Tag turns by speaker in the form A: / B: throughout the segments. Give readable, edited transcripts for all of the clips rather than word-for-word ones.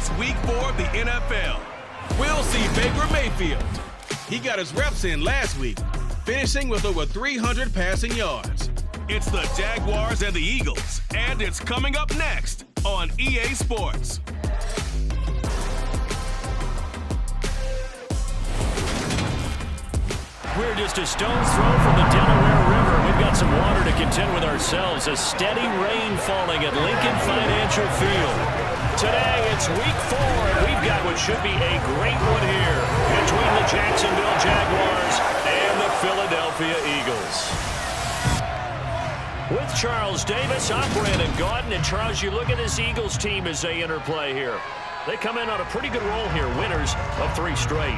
A: It's week 4 of the NFL. We'll see Baker Mayfield. He got his reps in last week, finishing with over 300 passing yards. It's the Jaguars and the Eagles, and it's coming up next on EA Sports.
B: We're just a stone's throw from the Delaware River. We've got some water to contend with ourselves. A steady rain falling at Lincoln Financial Field. Today, it's week 4, and we've got what should be a great one here between the Jacksonville Jaguars and the Philadelphia Eagles. With Charles Davis, I'm Brandon Gaudin. And Charles, you look at this Eagles team as they interplay here. They come in on a pretty good roll here, winners of 3 straight.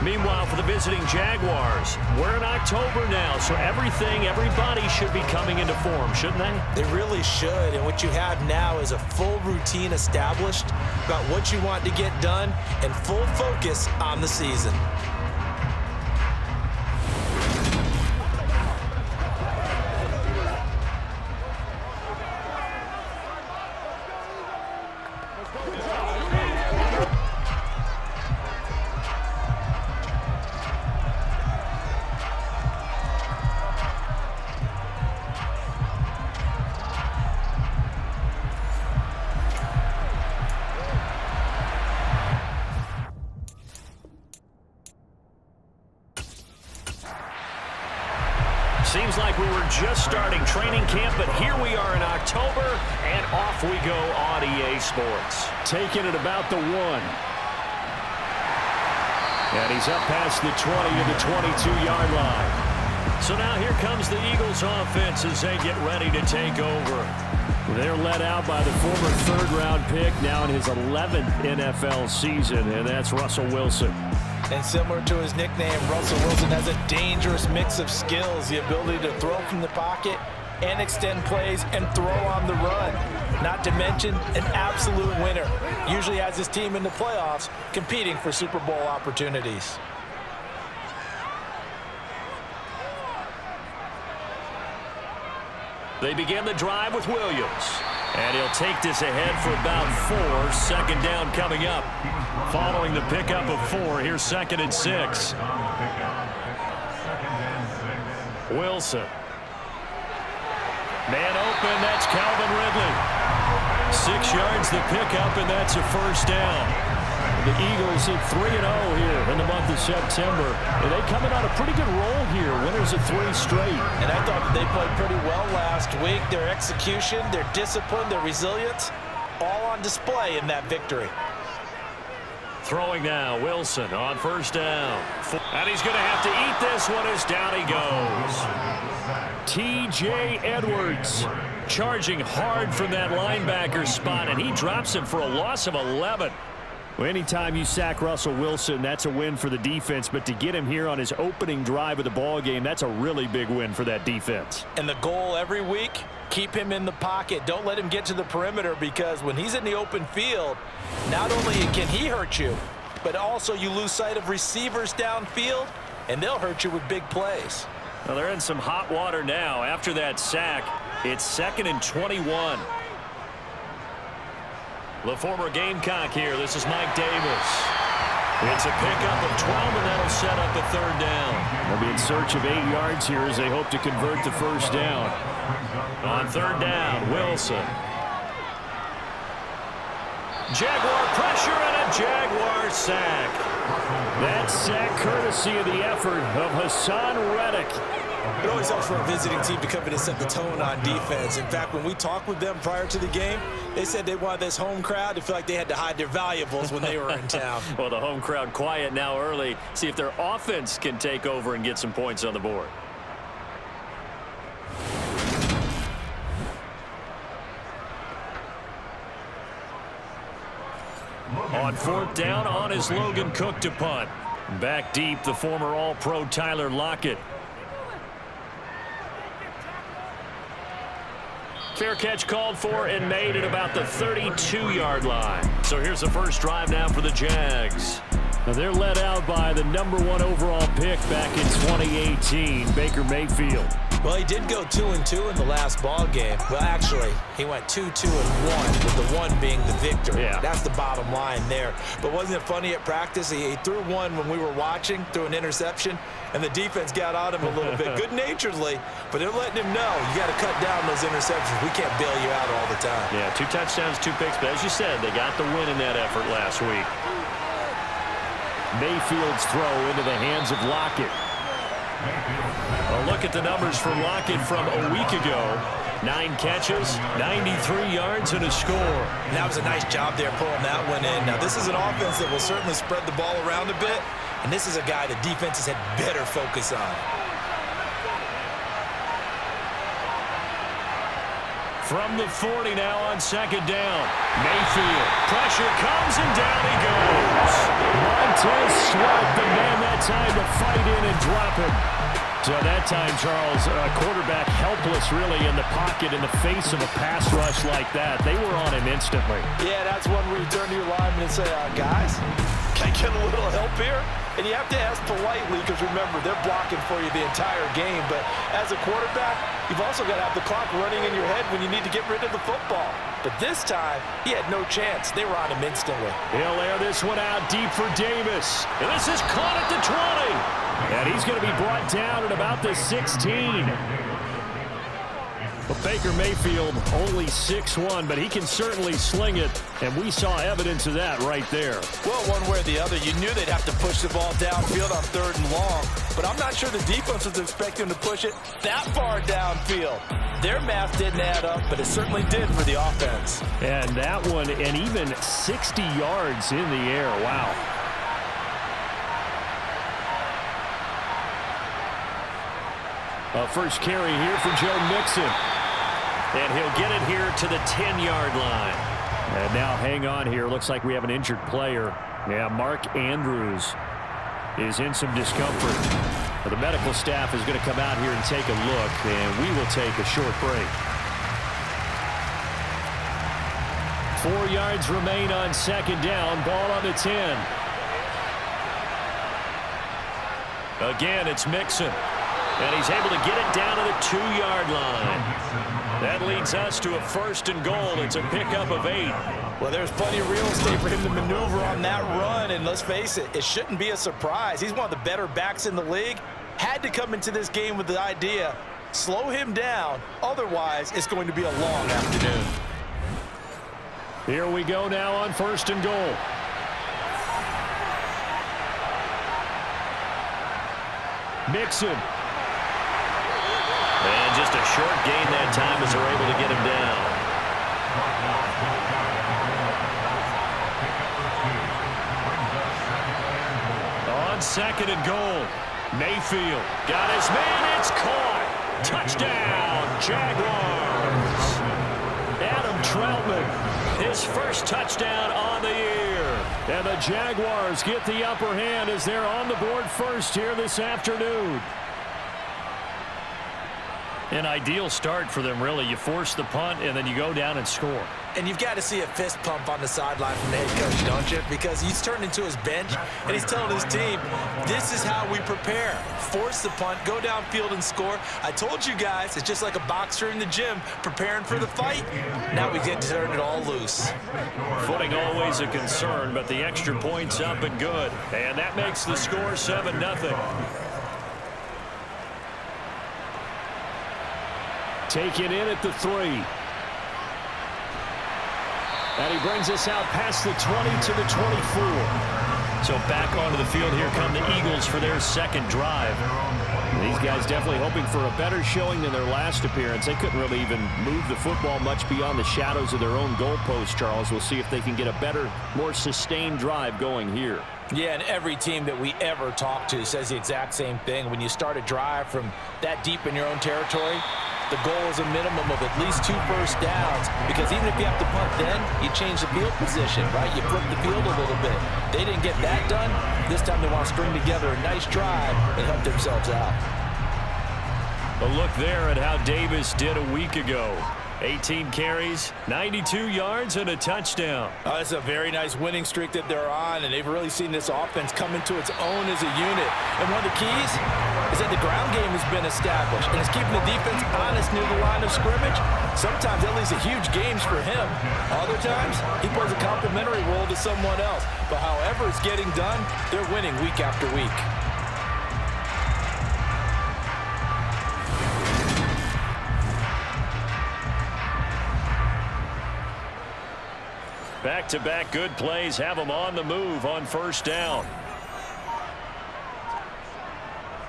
B: Meanwhile, for the visiting Jaguars, we're in October now, so everybody should be coming into form, shouldn't they?
C: They really should, and what you have now is a full routine established about what you want to get done and full focus on the season.
B: Seems like we were just starting training camp, but here we are in October, and off we go on EA Sports. Taking it about the 1. And he's up past the 20 to the 22-yard line. So now here comes the Eagles offense as they get ready to take over. They're led out by the former 3rd-round pick, now in his 11th NFL season, and that's Russell Wilson.
C: And similar to his nickname, Russell Wilson has a dangerous mix of skills, the ability to throw from the pocket and extend plays and throw on the run. Not to mention an absolute winner. Usually has his team in the playoffs competing for Super Bowl opportunities.
B: They begin the drive with Williams. And he'll take this ahead for about 4. 2nd down coming up. Following the pickup of 4, here's 2nd and 6. Wilson. Man open, that's Calvin Ridley. 6 yards the pickup, and that's a 1st down. The Eagles hit 3-0 here in the month of September. And they coming on a pretty good roll here, winners of 3 straight.
C: And I thought they played pretty well last week. Their execution, their discipline, their resilience, all on display in that victory.
B: Throwing now, Wilson on 1st down. And he's going to have to eat this one as down he goes. T.J. Edwards charging hard from that linebacker spot, and he drops him for a loss of 11. Well, anytime you sack Russell Wilson, that's a win for the defense. But to get him here on his opening drive of the ball game, that's a really big win for that defense.
C: And the goal every week, keep him in the pocket. Don't let him get to the perimeter, because when he's in the open field, not only can he hurt you, but also you lose sight of receivers downfield, and they'll hurt you with big plays.
B: Well, they're in some hot water now. After that sack, it's 2nd and 21. The former Gamecock here. This is Mike Davis. It's a pickup of 12, and that'll set up a 3rd down. They'll be in search of 8 yards here as they hope to convert the 1st down. On 3rd down, Wilson. Jaguar pressure and a Jaguar sack. That sack courtesy of the effort of Hassan Reddick.
C: It always helps for a visiting team to come in and set the tone on defense. In fact, when we talked with them prior to the game, they said they wanted this home crowd to feel like they had to hide their valuables when they were in town.
B: Well, the home crowd quiet now early. See if their offense can take over and get some points on the board. On 4th down, on is Logan Cook to punt. Back deep, the former All-Pro Tyler Lockett. Fair catch called for and made at about the 32-yard line. So here's the first drive now for the Jags. Now they're led out by the #1 overall pick back in 2018, Baker Mayfield.
C: Well, he did go 2-2 in the last ball game. Well, actually, he went 2-2-1, with the one being the victory.
B: Yeah.
C: That's the bottom line there. But wasn't it funny at practice? He threw one when we were watching, threw an interception, and the defense got on him a little bit, good-naturedly. But they're letting him know, you got to cut down those interceptions. We can't bail you out all the time.
B: Yeah, 2 touchdowns, 2 picks. But as you said, they got the win in that effort last week. Mayfield's throw into the hands of Lockett. A look at the numbers for Lockett from a week ago. 9 catches, 93 yards, and a score.
C: And that was a nice job there pulling that one in. Now, this is an offense that will certainly spread the ball around a bit, and this is a guy the defenses had better focus on.
B: From the 40 now on 2nd down. Mayfield. Pressure comes, and down he goes. Montez Sweat, the man that time to fight in and drop him. So that time, Charles, quarterback helpless really in the pocket in the face of a pass rush like that. They were on him instantly.
C: Yeah, that's one where you turn to your lineman and say, guys, can I get a little help here? And you have to ask politely because, remember, they're blocking for you the entire game. But as a quarterback, you've also got to have the clock running in your head when you need to get rid of the football. But this time, he had no chance. They were on him instantly.
B: He'll air this one out deep for Davis. And this is caught at the 20. And he's going to be brought down at about the 16. But Baker Mayfield only 6'1", but he can certainly sling it, and we saw evidence of that right there.
C: Well, one way or the other, you knew they'd have to push the ball downfield on 3rd and long, but I'm not sure the defense was expecting to push it that far downfield. Their math didn't add up, but it certainly did for the offense.
B: And that one, and even 60 yards in the air. Wow. First carry here for Joe Mixon. And he'll get it here to the 10-yard line. And now hang on here. Looks like we have an injured player. Yeah, Mark Andrews is in some discomfort. The medical staff is going to come out here and take a look, and we will take a short break. 4 yards remain on 2nd down. Ball on the 10. Again, it's Mixon. And he's able to get it down to the 2-yard line. That leads us to a 1st and goal. It's a pickup of 8.
C: Well, there's plenty of real estate for him to maneuver on that run. And let's face it, it shouldn't be a surprise. He's one of the better backs in the league. Had to come into this game with the idea, slow him down. Otherwise, it's going to be a long afternoon.
B: Here we go now on 1st and goal. Mixon. And just a short gain that time as they're able to get him down. On 2nd and goal, Mayfield got his man. It's caught. Touchdown, Jaguars. Adam Troutman, his first touchdown on the year. And the Jaguars get the upper hand as they're on the board first here this afternoon. An ideal start for them, really. You force the punt, and then you go down and score.
C: And you've got to see a fist pump on the sideline from the head coach, don't you? Because he's turned into his bench, and he's telling his team, this is how we prepare. Force the punt, go downfield and score. I told you guys, it's just like a boxer in the gym preparing for the fight. Now we get to turn it all loose.
B: Footing always a concern, but the extra point's up and good. And that makes the score 7-0. Taken in at the 3. And he brings us out past the 20 to the 24. So back onto the field, here come the Eagles for their 2nd drive. These guys definitely hoping for a better showing than their last appearance. They couldn't really even move the football much beyond the shadows of their own goalpost, Charles. We'll see if they can get a better, more sustained drive going here.
C: Yeah, and every team that we ever talk to says the exact same thing. When you start a drive from that deep in your own territory, the goal is a minimum of at least 2 first downs, because even if you have to punt then, you change the field position, right? You flip the field a little bit. They didn't get that done. This time they want to string together a nice drive and help themselves out.
B: A look there at how Davis did a week ago. 18 carries, 92 yards, and a touchdown.
C: It's a very nice winning streak that they're on, and they've really seen this offense come into its own as a unit. And one of the keys is that the ground game has been established, and it's keeping the defense honest near the line of scrimmage. Sometimes that leads to huge games for him. Other times, he plays a complementary role to someone else. But however it's getting done, they're winning week after week.
B: Back-to-back good plays have them on the move on first down.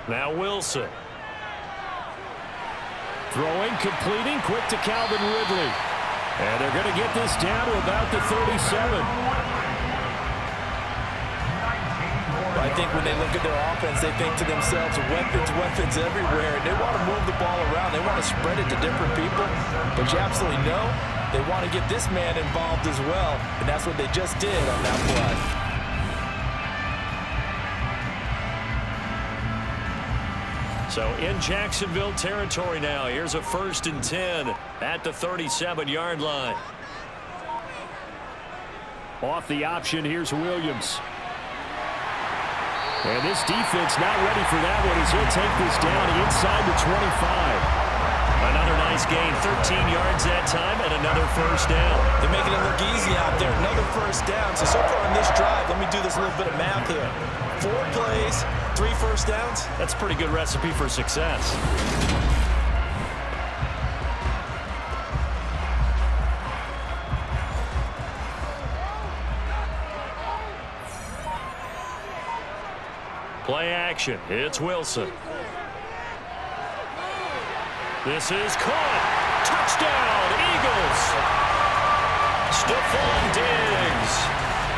B: Now Wilson. Throwing, completing, quick to Calvin Ridley. And they're going to get this down to about the 37.
C: I think when they look at their offense, they think to themselves, weapons everywhere. And they want to move the ball around. They want to spread it to different people. But you absolutely know they want to get this man involved as well. And that's what they just did on that play.
B: So in Jacksonville territory now. Here's a 1st and 10 at the 37-yard line. Off the option, here's Williams. And this defense not ready for that one as he'll take this down inside the 25. Another nice gain, 13 yards that time, and another first down.
C: They're making it look easy out there. Another first down. So far on this drive, let me do this little bit of math here. 4 plays, 3 first downs.
B: That's a pretty good recipe for success. Play action. It's Wilson. This is caught. Touchdown, Eagles. Stephon Diggs.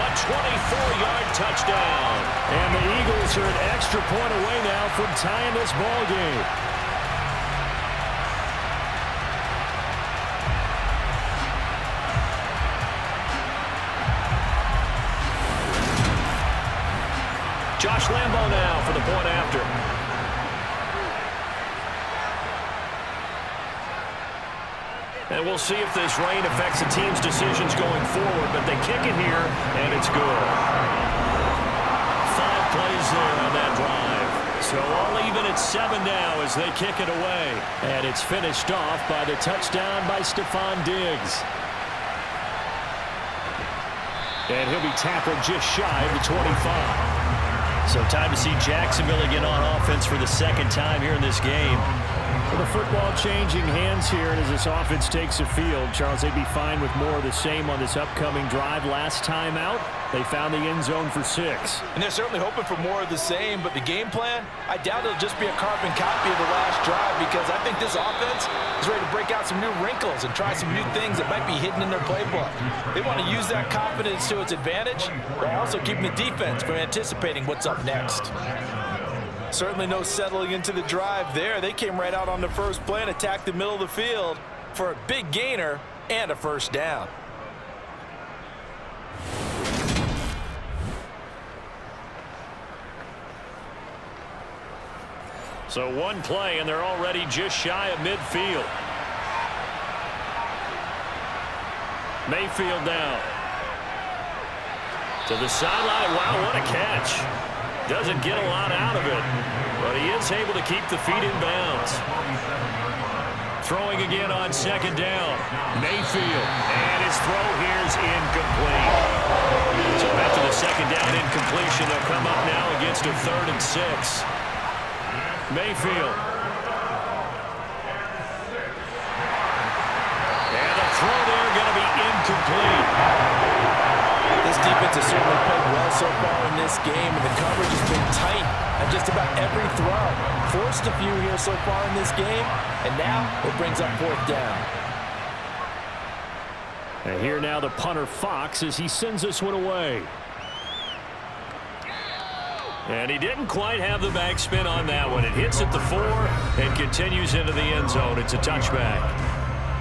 B: A 24-yard touchdown. And the Eagles are an extra point away now from tying this ball game. Josh Lambo now for the point after. And we'll see if this rain affects the team's decisions going forward, but they kick it here, and it's good. 5 plays there on that drive. So all even at 7 now as they kick it away. And it's finished off by the touchdown by Stephon Diggs. And he'll be tackled just shy of the 25. So time to see Jacksonville again on offense for the 2nd time here in this game.
D: Well, the football changing hands here, and as this offense takes the field, Charles, they'd be fine with more of the same on this upcoming drive. Last time out, they found the end zone for 6.
C: And they're certainly hoping for more of the same, but the game plan, I doubt it'll just be a carbon copy of the last drive, because I think this offense is ready to break out some new wrinkles and try some new things that might be hidden in their playbook. They want to use that confidence to its advantage, while also keeping the defense from anticipating what's up next. Certainly no settling into the drive there. They came right out on the first play and attacked the middle of the field for a big gainer and a first down.
B: So 1 play, and they're already just shy of midfield. Mayfield now. To the sideline. Wow, what a catch. Doesn't get a lot out of it, but he is able to keep the feet in bounds. Throwing again on 2nd down. Mayfield, and his throw here's incomplete. So after the 2nd down incompletion, they'll come up now against a 3rd and 6. Mayfield. And the throw there going to be incomplete.
C: This defense has certainly played well so far in this game, and the coverage has been tight at just about every throw. Forced a few here so far in this game, and now it brings up 4th down.
D: And here now the punter Fox as he sends this one away.
B: And he didn't quite have the backspin on that one. It hits at the 4 and continues into the end zone. It's a touchback.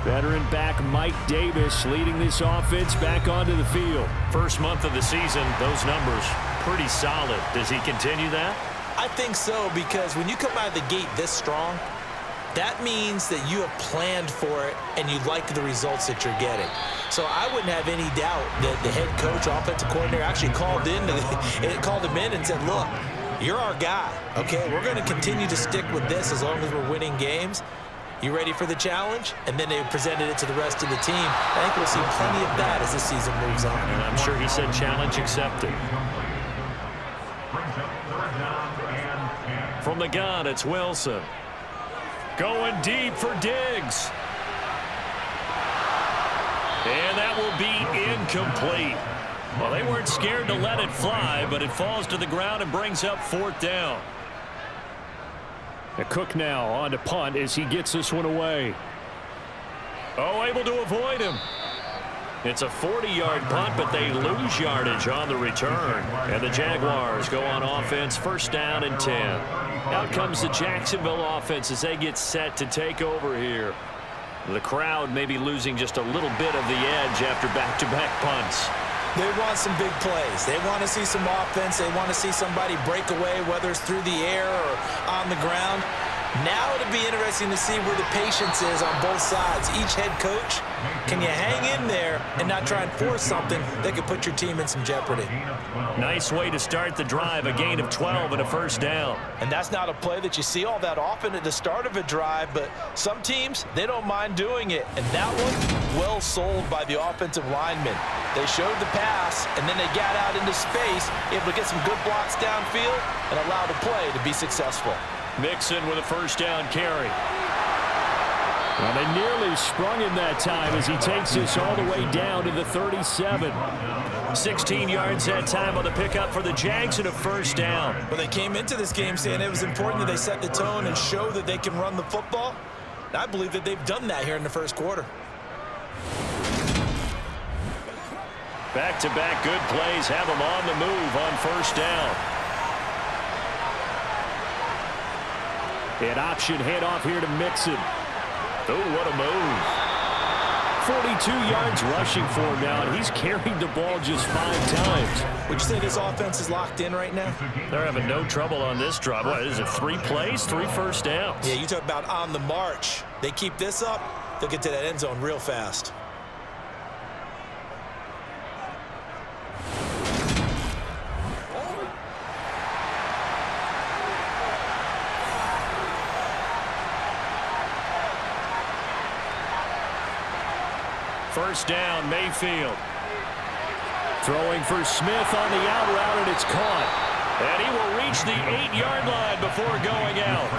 D: Veteran back Mike Davis leading this offense back onto the field.
B: First month of the season, those numbers pretty solid. Does he continue that?
C: I think so, because when you come out of the gate this strong, that means that you have planned for it and you like the results that you're getting. So I wouldn't have any doubt that the head coach, offensive coordinator actually called him in and said, look, you're our guy, okay? We're going to continue to stick with this as long as we're winning games. You ready for the challenge? And then they presented it to the rest of the team. I think we'll see plenty of that as the season moves on.
B: And I'm sure he said challenge accepted. From the gun, it's Wilson. Going deep for Diggs. And that will be incomplete. Well, they weren't scared to let it fly, but it falls to the ground and brings up 4th down.
D: Cook now on to punt as he gets this one away.
B: Oh, able to avoid him. It's a 40-yard punt, but they lose yardage on the return. And the Jaguars go on offense, 1st down and 10. Out comes the Jacksonville offense as they get set to take over here. The crowd may be losing just a little bit of the edge after back-to-back punts.
C: They want some big plays. They want to see some offense. They want to see somebody break away, whether it's through the air or on the ground. Now it'll be interesting to see where the patience is on both sides. Each head coach, can you hang in there and not try and force something that could put your team in some jeopardy?
B: Nice way to start the drive, a gain of 12 and a 1st down.
C: And that's not a play that you see all that often at the start of a drive, but some teams, they don't mind doing it. And that one, well sold by the offensive lineman. They showed the pass, and then they got out into space, able to get some good blocks downfield and allow the play to be successful.
B: Mixon with a 1st down carry.
D: Well, they nearly sprung him that time as he takes this all the way down to the 37.
B: 16 yards that time on the pickup for the Jags and a 1st down.
C: Well, they came into this game saying it was important that they set the tone and show that they can run the football. And I believe that they've done that here in the 1st quarter.
B: Back-to-back good plays have them on the move on 1st down.
D: An option handoff here to Mixon.
B: Oh, what a move.
D: 42 yards rushing for him now, and he's carried the ball just 5 times.
C: Would you say this offense is locked in right now?
B: They're having no trouble on this drive. What is it, 3 plays, 3 1st downs?
C: Yeah, you talk about on the march. They keep this up, they'll get to that end zone real fast.
B: First down, Mayfield.
D: Throwing for Smith on the out route, and it's caught.
B: And he will reach the 8-yard line before going out.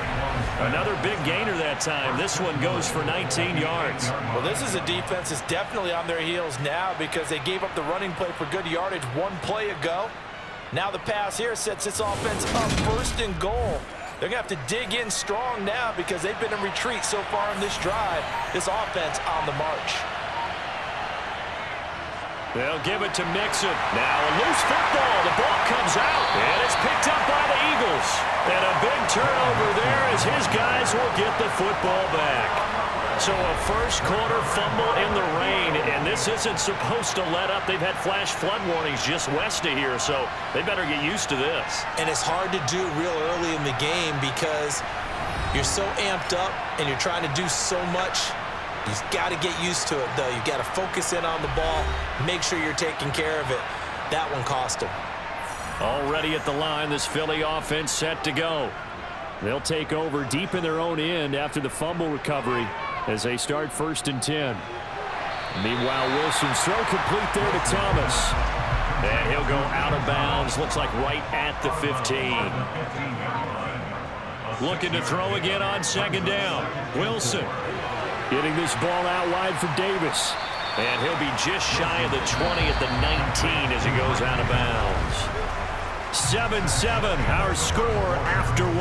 B: Another big gainer that time. This one goes for 19 yards.
C: Well, this is a defense that's definitely on their heels now because they gave up the running play for good yardage 1 play ago. Now the pass here sets this offense up 1st and goal. They're going to have to dig in strong now because they've been in retreat so far in this drive. This offense on the march.
B: They'll give it to Mixon. Now a loose football. The ball comes out, and it's picked up by the Eagles. And a big turnover there as his guys will get the football back. So a 1st quarter fumble in the rain, and this isn't supposed to let up. They've had flash flood warnings just west of here, so they better get used to this.
C: And it's hard to do real early in the game because you're so amped up and you're trying to do so much. You've got to get used to it, though. You've got to focus in on the ball, make sure you're taking care of it. That one cost him.
B: Already at the line, this Philly offense set to go.
D: They'll take over deep in their own end after the fumble recovery as they start 1st and 10. Meanwhile, Wilson's throw complete there to Thomas.
B: And he'll go out of bounds, looks like right at the 15. Looking to throw again on 2nd down. Wilson.
D: Getting this ball out wide for Davis.
B: And he'll be just shy of the 20 at the 19 as he goes out of bounds.
D: 7-7, our score after 1.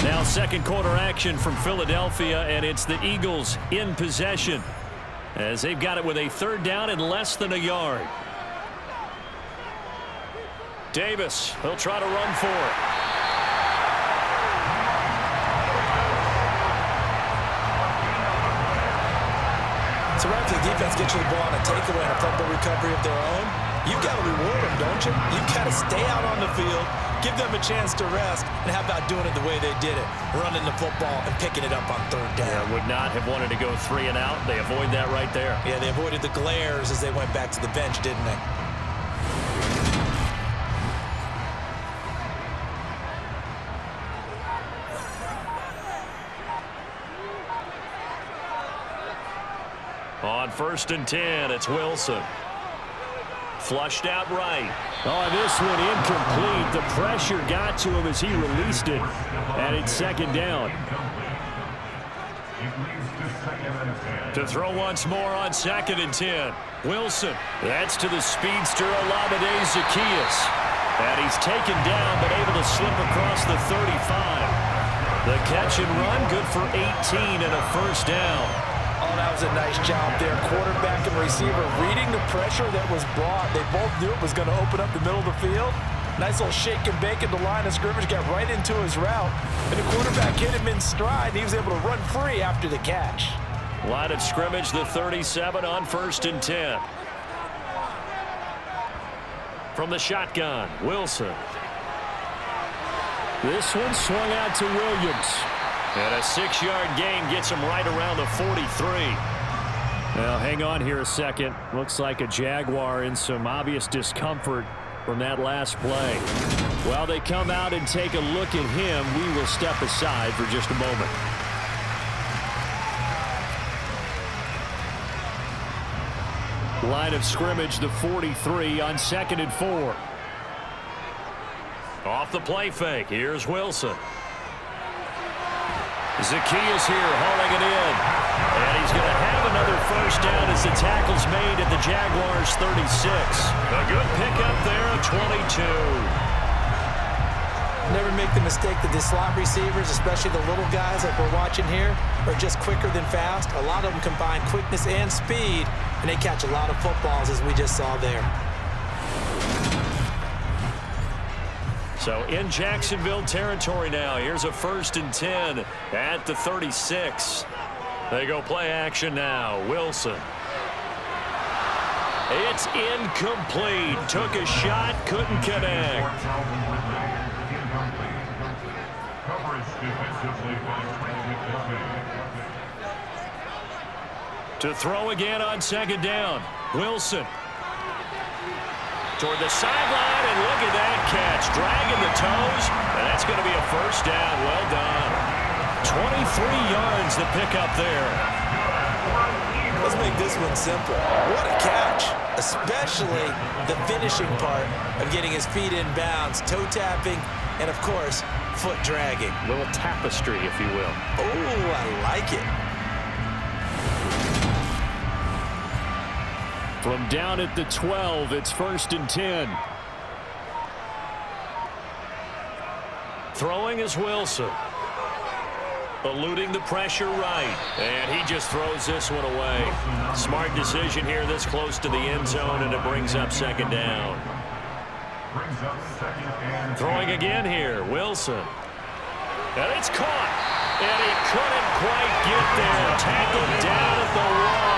B: Now 2nd quarter action from Philadelphia, and it's the Eagles in possession as they've got it with a 3rd down and less than a yard. Davis, he'll try to run for it.
C: So right after the defense gets you the ball on a takeaway and a fumble recovery of their own, you've got to reward them, don't you? You've got to stay out on the field, give them a chance to rest, and how about doing it the way they did it, running the football and picking it up on third down.
B: Yeah, would not have wanted to go 3 and out. They avoid that right there.
C: Yeah, they avoided the glares as they went back to the bench, didn't they?
B: On 1st and 10, it's Wilson. Flushed out right.
D: Oh, this one incomplete. The pressure got to him as he released it. And it's 2nd down.
B: To throw once more on 2nd and 10. Wilson. That's to the speedster Olamide Zaccheaus. And he's taken down but able to slip across the 35. The catch and run good for 18 and a 1st down.
C: Oh, that was a nice job there. Quarterback and receiver reading the pressure that was brought. They both knew it was going to open up the middle of the field. Nice little shake and bake at the line of scrimmage, got right into his route. And the quarterback hit him in stride. He was able to run free after the catch.
B: Line of scrimmage, the 37 on 1st and 10. From the shotgun, Wilson.
D: This one swung out to Williams.
B: And a 6-yard gain gets him right around the 43.
D: Well, hang on here a second. Looks like a Jaguar in some obvious discomfort from that last play. While they come out and take a look at him, we will step aside for just a moment. Line of scrimmage, the 43 on 2nd and 4.
B: Off the play fake, here's Wilson. Zaccheaus here hauling it in. And he's going to have another 1st down as the tackle's made at the Jaguars 36. A good pickup there at 22.
C: Never make the mistake that the slot receivers, especially the little guys like we're watching here, are just quicker than fast. A lot of them combine quickness and speed, and they catch a lot of footballs as we just saw there.
B: So in Jacksonville territory now. Here's a 1st and 10 at the 36. They go play action now. Wilson. It's incomplete. Took a shot, couldn't connect. To throw again on 2nd down. Wilson. Toward the sideline, and look at that catch. Dragging the toes, and that's going to be a 1st down. Well done. 23 yards the pickup there.
C: Let's make this one simple. What a catch, especially the finishing part of getting his feet in bounds, toe tapping, and of course, foot dragging.
B: A little tapestry, if you will.
C: Oh, I like it.
D: From down at the 12, it's 1st and 10.
B: Throwing is Wilson. Eluding the pressure right. And he just throws this one away. Smart decision here this close to the end zone, and it brings up 2nd down. Throwing again here, Wilson. And it's caught. And he couldn't quite get there. Tackled down at the 1.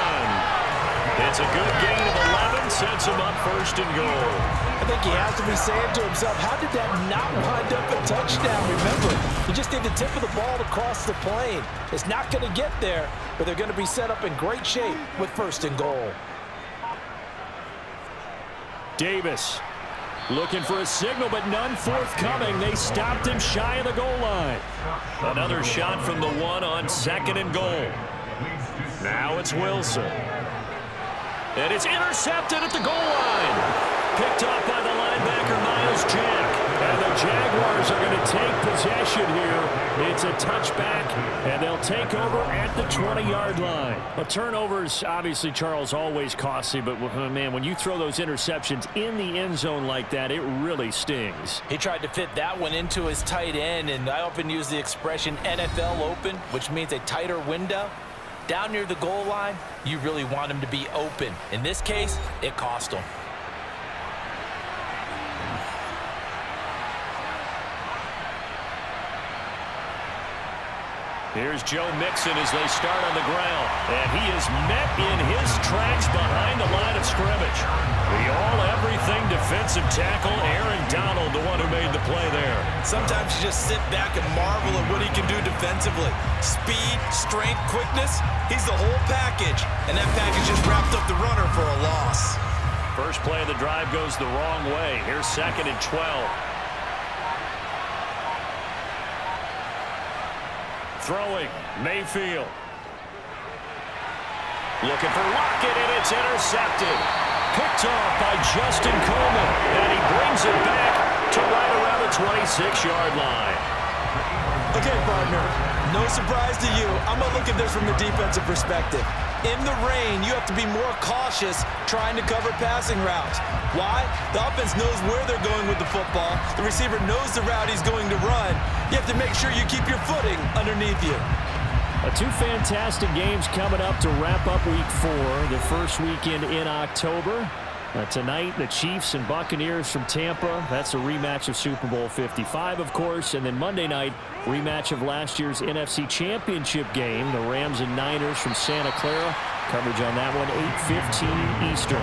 B: It's a good gain of 11, sets him up 1st and goal.
C: I think he has to be saying to himself, how did that not wind up a touchdown? Remember, you just need the tip of the ball to cross the plane. It's not going to get there, but they're going to be set up in great shape with 1st and goal.
D: Davis looking for a signal, but none forthcoming. They stopped him shy of the goal line.
B: Another shot from the 1 on 2nd and goal. Now it's Wilson. And it's intercepted at the goal line. Picked off by the linebacker, Miles Jack.
D: And the Jaguars are going to take possession here. It's a touchback, and they'll take over at the 20-yard line. A turnover's obviously, Charles, always costly, but, man, when you throw those interceptions in the end zone like that, it really stings.
C: He tried to fit that one into his tight end, and I often use the expression NFL open, which means a tighter window. Down near the goal line, you really want him to be open. In this case, it cost him.
B: Here's Joe Mixon as they start on the ground. And he is met in his tracks behind the line of scrimmage. The all-everything defensive tackle Aaron Donald, the one who made the play there.
C: Sometimes you just sit back and marvel at what he can do defensively. Speed, strength, quickness, he's the whole package. And that package just wrapped up the runner for a loss.
B: First play of the drive goes the wrong way. Here's 2nd and 12. Throwing, Mayfield. Looking for Lockett, and it's intercepted. Picked off by Justin Coleman, and he brings it back to right around the 26-yard line.
C: Okay, partner, no surprise to you. I'm going to look at this from the defensive perspective. In the rain, you have to be more cautious trying to cover passing routes. Why? The offense knows where they're going with the football. The receiver knows the route he's going to run. You have to make sure you keep your footing underneath you.
D: Two fantastic games coming up to wrap up Week 4, the first weekend in October. Tonight, the Chiefs and Buccaneers from Tampa. That's a rematch of Super Bowl 55, of course. And then Monday night, rematch of last year's NFC Championship game, the Rams and Niners from Santa Clara. Coverage on that one, 8:15 Eastern.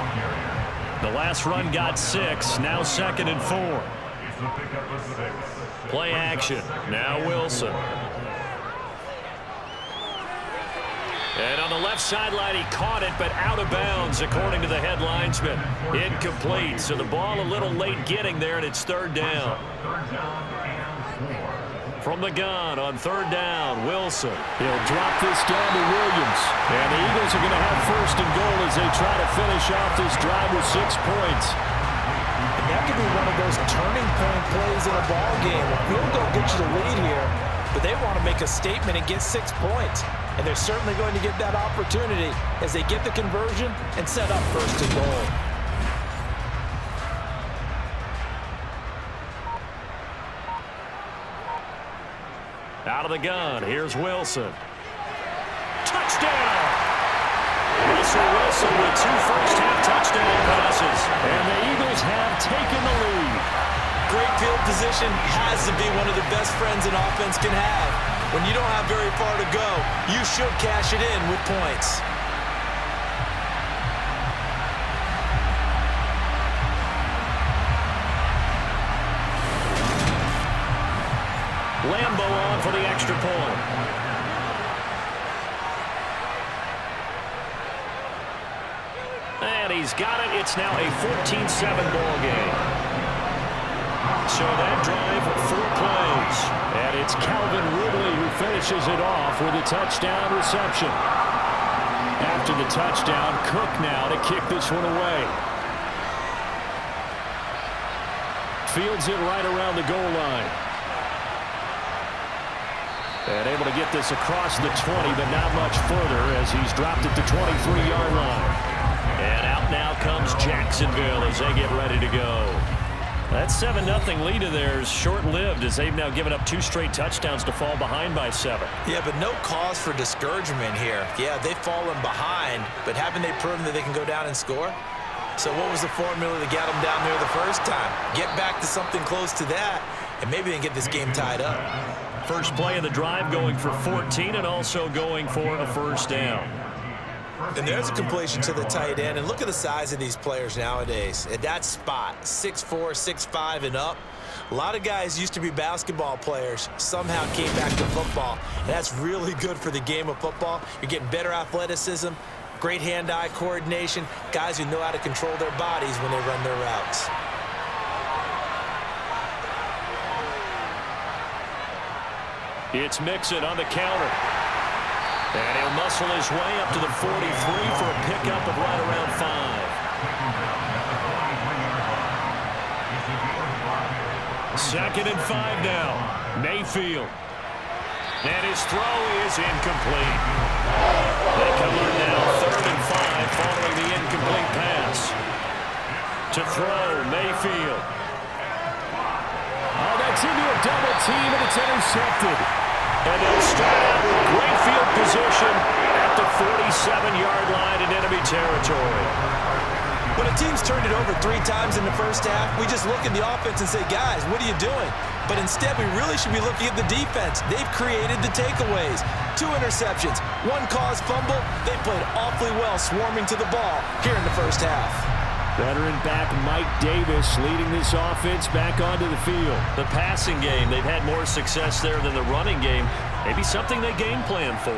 B: The last run got 6, now 2nd and 4. Play action, now Wilson. And on the left sideline, he caught it, but out of bounds, according to the head linesman. Incomplete, so the ball a little late getting there, and it's 3rd down. From the gun on 3rd down, Wilson.
D: He'll drop this down to Williams. And the Eagles are going to have 1st and goal as they try to finish off this drive with 6 points.
C: And that could be one of those turning point plays in a ball game. A field goal gets you the lead here, but they want to make a statement and get 6 points. And they're certainly going to get that opportunity as they get the conversion and set up 1st and goal.
B: Out of the gun, here's Wilson. Touchdown! Russell Wilson with 2 first-half touchdown passes.
D: And the Eagles have taken the lead.
C: Great field position has to be one of the best friends an offense can have. When you don't have very far to go, you should cash it in with points.
B: Lambo on for the extra point. And he's got it. It's now a 14-7 ball game. So that drive, 4 plays.
D: And it's Calvin Ridley who finishes it off with a touchdown reception. After the touchdown, Cook now to kick this one away. Fields it right around the goal line. And able to get this across the 20, but not much further as he's dropped it to 23-yard line.
B: And out now comes Jacksonville as they get ready to go. That 7-0 lead of theirs short-lived as they've now given up 2 straight touchdowns to fall behind by 7.
C: Yeah, but no cause for discouragement here. Yeah, they've fallen behind, but haven't they proven that they can go down and score? So what was the formula that got them down there the first time? Get back to something close to that, and maybe they can get this game tied up.
B: First play of the drive going for 14 and also going for a 1st down.
C: And there's a completion to the tight end. And look at the size of these players nowadays. At that spot, 6'4", 6'5", and up. A lot of guys used to be basketball players, somehow came back to football. And that's really good for the game of football. You're getting better athleticism, great hand-eye coordination, guys who know how to control their bodies when they run their routes.
B: It's Mixon on the counter. And he'll muscle his way up to the 43 for a pickup of right around 5. 2nd and 5 now. Mayfield. And his throw is incomplete. They come on now 3rd and 5 following the incomplete pass. To throw, Mayfield.
D: Oh, that's into a double team, and it's intercepted.
B: And they'll start out with great field position at the 47-yard line in enemy territory.
C: When a team's turned it over 3 times in the first half, we just look at the offense and say, guys, what are you doing? But instead, we really should be looking at the defense. They've created the takeaways. 2 interceptions, 1 caused fumble. They played awfully well swarming to the ball here in the first half.
D: Veteran back Mike Davis leading this offense back onto the field.
B: The passing game, they've had more success there than the running game. Maybe something they game plan for.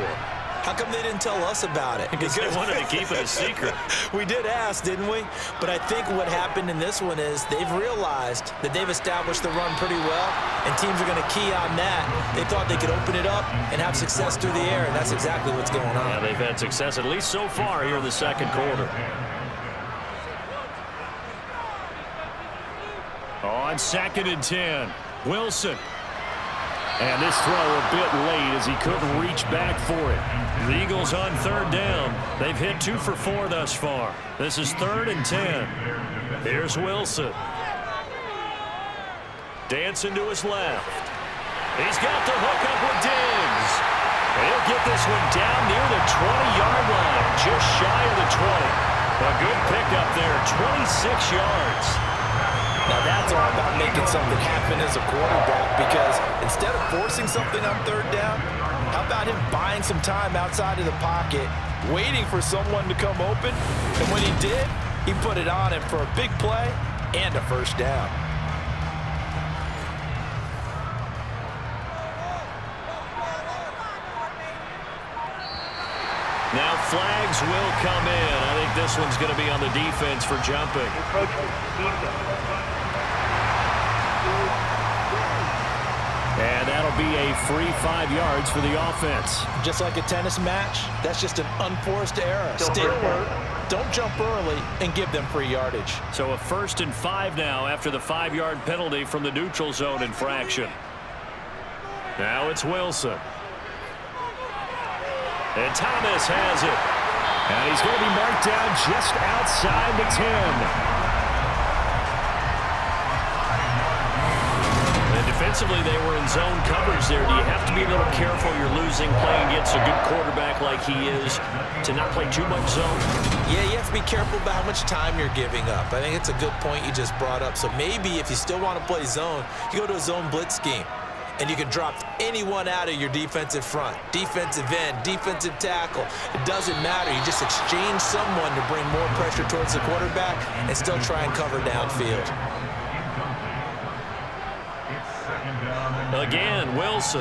C: How come they didn't tell us about it?
B: Because they wanted to keep it a secret.
C: We did ask, didn't we? But I think what happened in this one is they've realized that they've established the run pretty well, and teams are going to key on that. They thought they could open it up and have success through the air, and that's exactly what's going on.
B: Yeah, they've had success, at least so far, here in the second quarter.
D: On 2nd and 10, Wilson. And this throw a bit late as he couldn't reach back for it.
B: The Eagles on 3rd down. They've hit 2 for 4 thus far. This is 3rd and 10. Here's Wilson. Dancing to his left. He's got the hook up with Diggs. He'll get this one down near the 20-yard line, just shy of the 20. A good pickup there, 26 yards.
C: Now that's all about making something happen as a quarterback, because instead of forcing something on 3rd down, how about him buying some time outside of the pocket, waiting for someone to come open, and when he did, he put it on him for a big play and a 1st down.
B: Now flags will come in. I think this one's going to be on the defense for jumping.
D: And that'll be a free 5 yards for the offense.
C: Just like a tennis match, that's just an unforced error. Stay alert, don't jump early, and give them free yardage.
B: So a 1st and 5 now after the 5-yard penalty from the neutral zone infraction. Now it's Wilson. And Thomas has it.
D: And he's going to be marked down just outside the 10.
B: Defensively, they were in zone coverage there. Do you have to be a little careful? You're losing playing against a good quarterback like he is to not play too much zone?
C: Yeah, you have to be careful about how much time you're giving up. I think it's a good point you just brought up. So maybe if you still want to play zone, you go to a zone blitz scheme. And you can drop anyone out of your defensive front, defensive end, defensive tackle. It doesn't matter. You just exchange someone to bring more pressure towards the quarterback and still try and cover downfield.
B: Again, Wilson.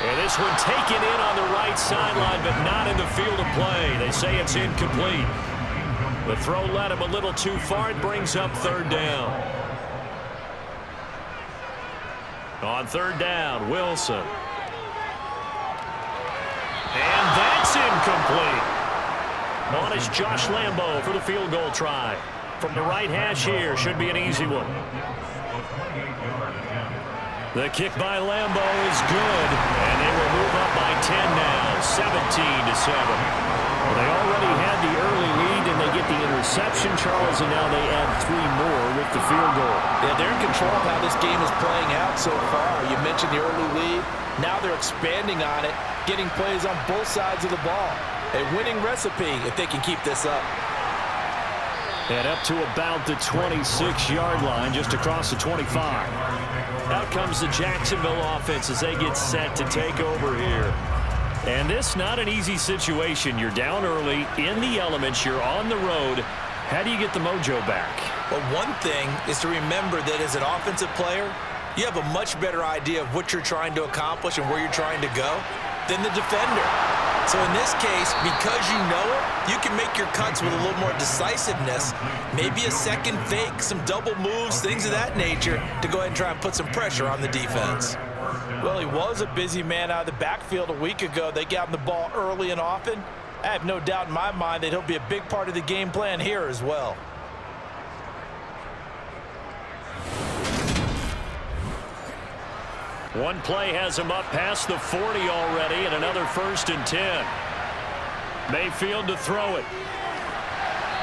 B: And this one taken in on the right sideline, but not in the field of play. They say it's incomplete. The throw led him a little too far. It brings up 3rd down. On 3rd down, Wilson. And that's incomplete. On is Josh Lambo for the field goal try. From the right hash here, should be an easy one. The kick by Lambo is good, and they will move up by 10 now, 17-7. Well, they already had the early lead, and they get the interception, Charles, and now they add 3 more with the field goal.
C: Yeah, they're in control of how this game is playing out so far. You mentioned the early lead. Now they're expanding on it, getting plays on both sides of the ball. A winning recipe if they can keep this up.
D: And up to about the 26-yard line, just across the 25.
B: Out comes the Jacksonville offense as they get set to take over here. And this not an easy situation. You're down early, in the elements, you're on the road. How do you get the mojo back?
C: Well, one thing is to remember that as an offensive player, you have a much better idea of what you're trying to accomplish and where you're trying to go than the defender. So in this case, because you know it, you can make your cuts with a little more decisiveness, maybe a second fake, some double moves, things of that nature, to go ahead and try and put some pressure on the defense. Well, he was a busy man out of the backfield a week ago. They got him the ball early and often. I have no doubt in my mind that he'll be a big part of the game plan here as well.
B: One play has him up past the 40 already, and another 1st and 10. Mayfield to throw it.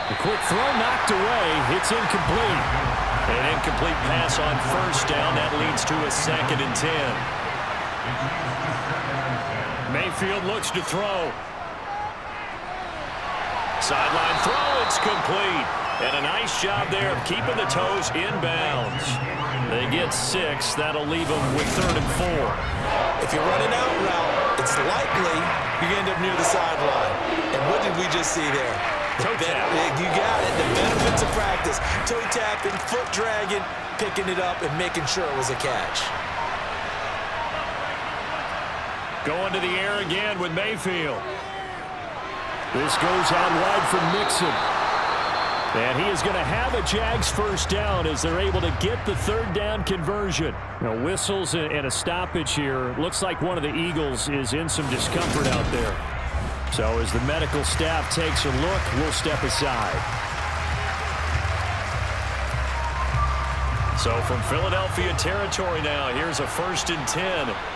D: The quick throw knocked away. It's incomplete.
B: An incomplete pass on 1st down. That leads to a 2nd and 10. Mayfield looks to throw. Sideline throw. It's complete. And a nice job there of keeping the toes inbounds. They get 6. That'll leave them with 3rd and 4.
C: If you're running out route, it's likely you're going to end up near the sideline. And what did we just see there?
B: Toe tap.
C: You got it. The benefits of practice. Toe tapping, foot dragging, picking it up, and making sure it was a catch.
D: Going to the air again with Mayfield. This goes out wide for Mixon. And he is going to have a Jags first down as they're able to get the third down conversion. Whistles and a stoppage here. Looks like one of the Eagles is in some discomfort out there. So as the medical staff takes a look, we'll step aside.
B: So from Philadelphia territory now, here's a 1st and 10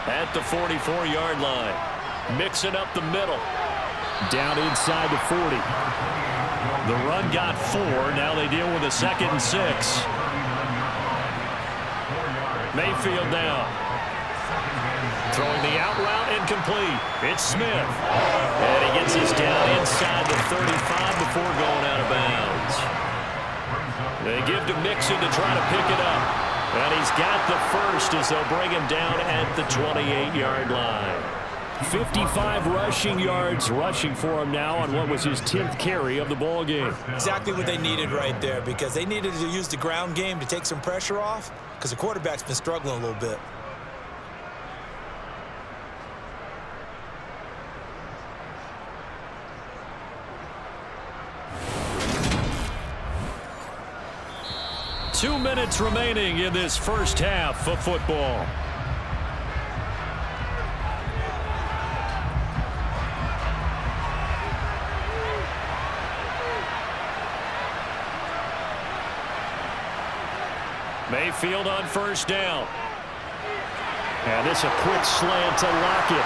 B: at the 44-yard line. Mixing up the middle.
D: Down inside the 40.
B: The run got 4. Now they deal with a 2nd and 6. Mayfield now. Throwing the out route incomplete. It's Smith. And he gets us down inside the 35 before going out of bounds. They give to Mixon to try to pick it up. And he's got the first as they'll bring him down at the 28-yard line.
D: 55 rushing yards rushing for him now on what was his 10th carry of the ball game.
C: Exactly what they needed right there, because they needed to use the ground game to take some pressure off, because the quarterback's been struggling a little bit.
B: Two minutes remaining in this first half of football. Mayfield on first down.
D: And this a quick slant to Lockett.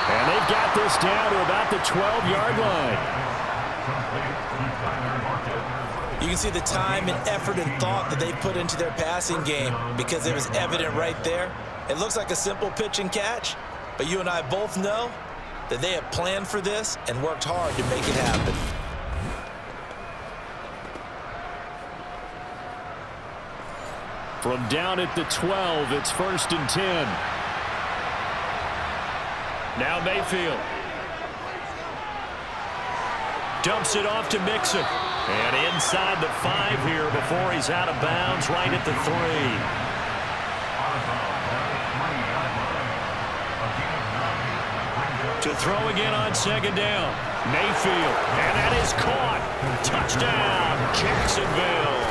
D: And they've got this down to about the 12-yard line.
C: You can see the time and effort and thought that they put into their passing game, because it was evident right there. It looks like a simple pitch and catch, but you and I both know that they have planned for this and worked hard to make it happen.
D: From down at the 12, it's 1st and 10.
B: Now Mayfield. Dumps it off to Mixon. And inside the 5 here before he's out of bounds, right at the 3. To throw again on 2nd down. Mayfield. And that is caught. Touchdown, Jacksonville.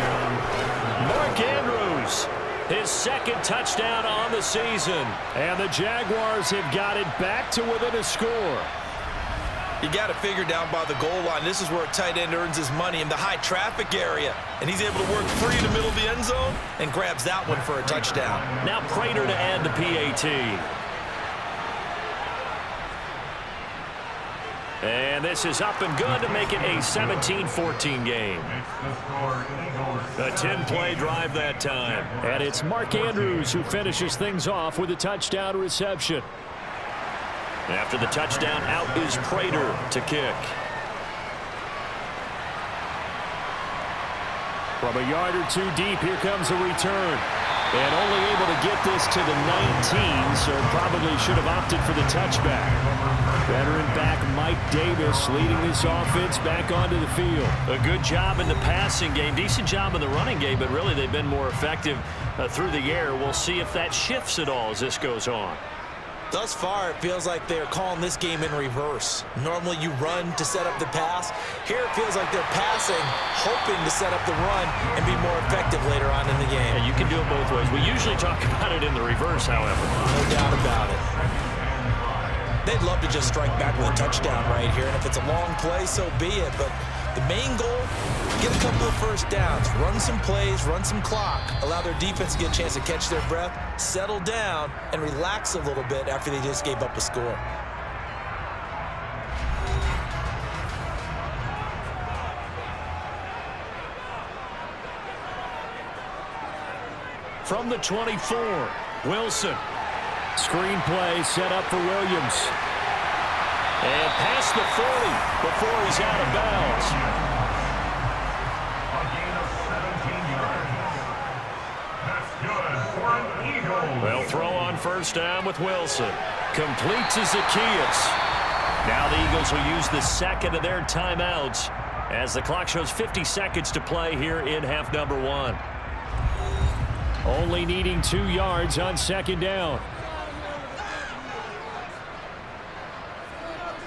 B: Mark Andrews, his 2nd touchdown on the season.
D: And the Jaguars have got it back to within a score.
C: You got to figure down by the goal line. This is where a tight end earns his money, in the high traffic area. And he's able to work free in the middle of the end zone and grabs that one for a touchdown.
B: Now Prater to add the PAT. And this is up and good to make it a 17-14 game. A 10-play drive that time.
D: And it's Mark Andrews who finishes things off with a touchdown reception.
B: After the touchdown, out is Prater to kick.
D: From a yard or 2 deep, here comes a return. And only able to get this to the 19, so probably should have opted for the touchback. Veteran back Mike Davis leading this offense back onto the field.
B: A good job in the passing game, decent job in the running game, but really they've been more effective through the air. We'll see if that shifts at all as this goes on.
C: Thus far, it feels like they're calling this game in reverse. Normally you run to set up the pass. Here it feels like they're passing, hoping to set up the run and be more effective later on in the game.
B: Yeah, you can do it both ways. We usually talk about it in the reverse, however.
C: No doubt about it. They'd love to just strike back with a touchdown right here, and if it's a long play, so be it. But the main goal, get a couple of first downs, run some plays, run some clock, allow their defense to get a chance to catch their breath, settle down, and relax a little bit after they just gave up a score.
B: From the 24, Wilson.
D: Screen play set up for Williams.
B: And past the 40 before he's out of bounds. They'll throw on first down with Wilson. Complete to Zacchaeus. Now the Eagles will use the 2nd of their timeouts as the clock shows 50 seconds to play here in half number 1.
D: Only needing 2 yards on second down.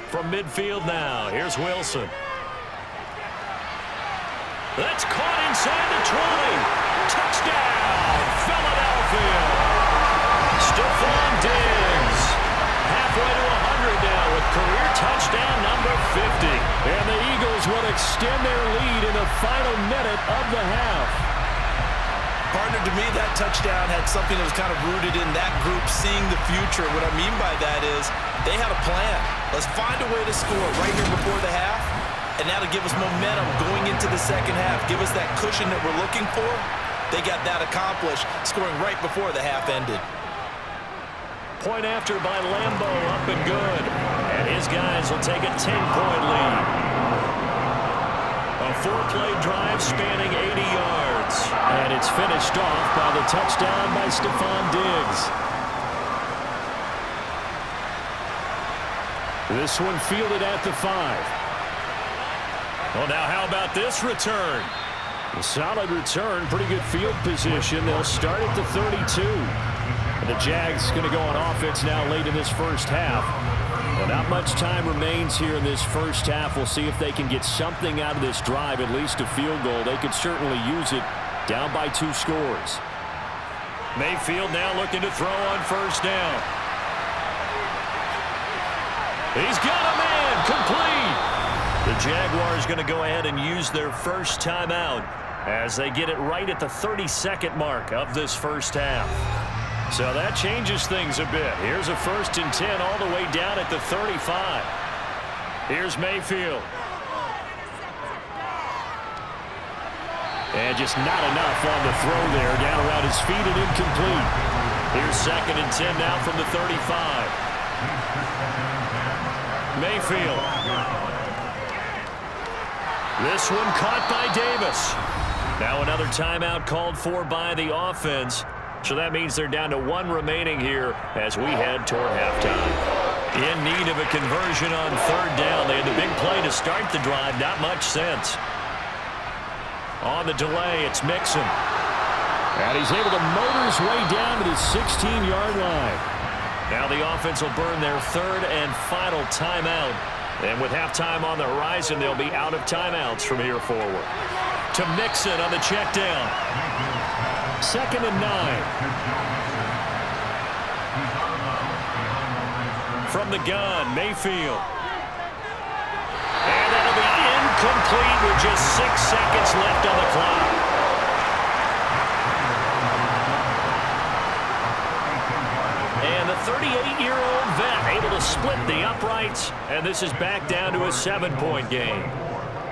B: From midfield now, here's Wilson. That's caught inside the 20. Touchdown, Philadelphia. Stephon Diggs. Halfway to 100 now with career touchdown number 50.
D: And the Eagles will extend their lead in the final minute of the half.
C: Partner, to me, that touchdown had something that was kind of rooted in that group seeing the future. What I mean by that is they had a plan. Let's find a way to score right here before the half, and that'll give us momentum going into the second half. Give us that cushion that we're looking for. They got that accomplished, scoring right before the half ended.
B: Point after by Lambo, up and good. And his guys will take a 10-point lead. A 4-play drive spanning 80 yards.
D: And it's finished off by the touchdown by Stephon Diggs. This one fielded at the 5.
B: Well, now how about this return?
D: A solid return, pretty good field position. They'll start at the 32. And the Jags going to go on offense now late in this first half. Well, not much time remains here in this first half. We'll see if they can get something out of this drive, at least a field goal. They could certainly use it down by 2 scores.
B: Mayfield now looking to throw on first down. He's got a man complete. The Jaguars going to go ahead and use their first timeout as they get it right at the 32nd mark of this first half. So that changes things a bit. Here's a 1st and 10 all the way down at the 35. Here's Mayfield.
D: And just not enough on the throw there. Down around his feet and incomplete.
B: Here's 2nd and 10 now from the 35. Mayfield. This one caught by Davis. Now another timeout called for by the offense. So that means they're down to 1 remaining here as we head toward halftime. In need of a conversion on 3rd down. They had the big play to start the drive. Not much sense. On the delay, it's Mixon.
D: And he's able to motor his way down to the 16-yard line.
B: Now the offense will burn their 3rd and final timeout. And with halftime on the horizon, they'll be out of timeouts from here forward. To Mixon on the check down.
D: 2nd and 9.
B: From the gun, Mayfield. And that'll be incomplete with just 6 seconds left on the clock. And the 38-year-old vet able to split the uprights, and this is back down to a 7-point game.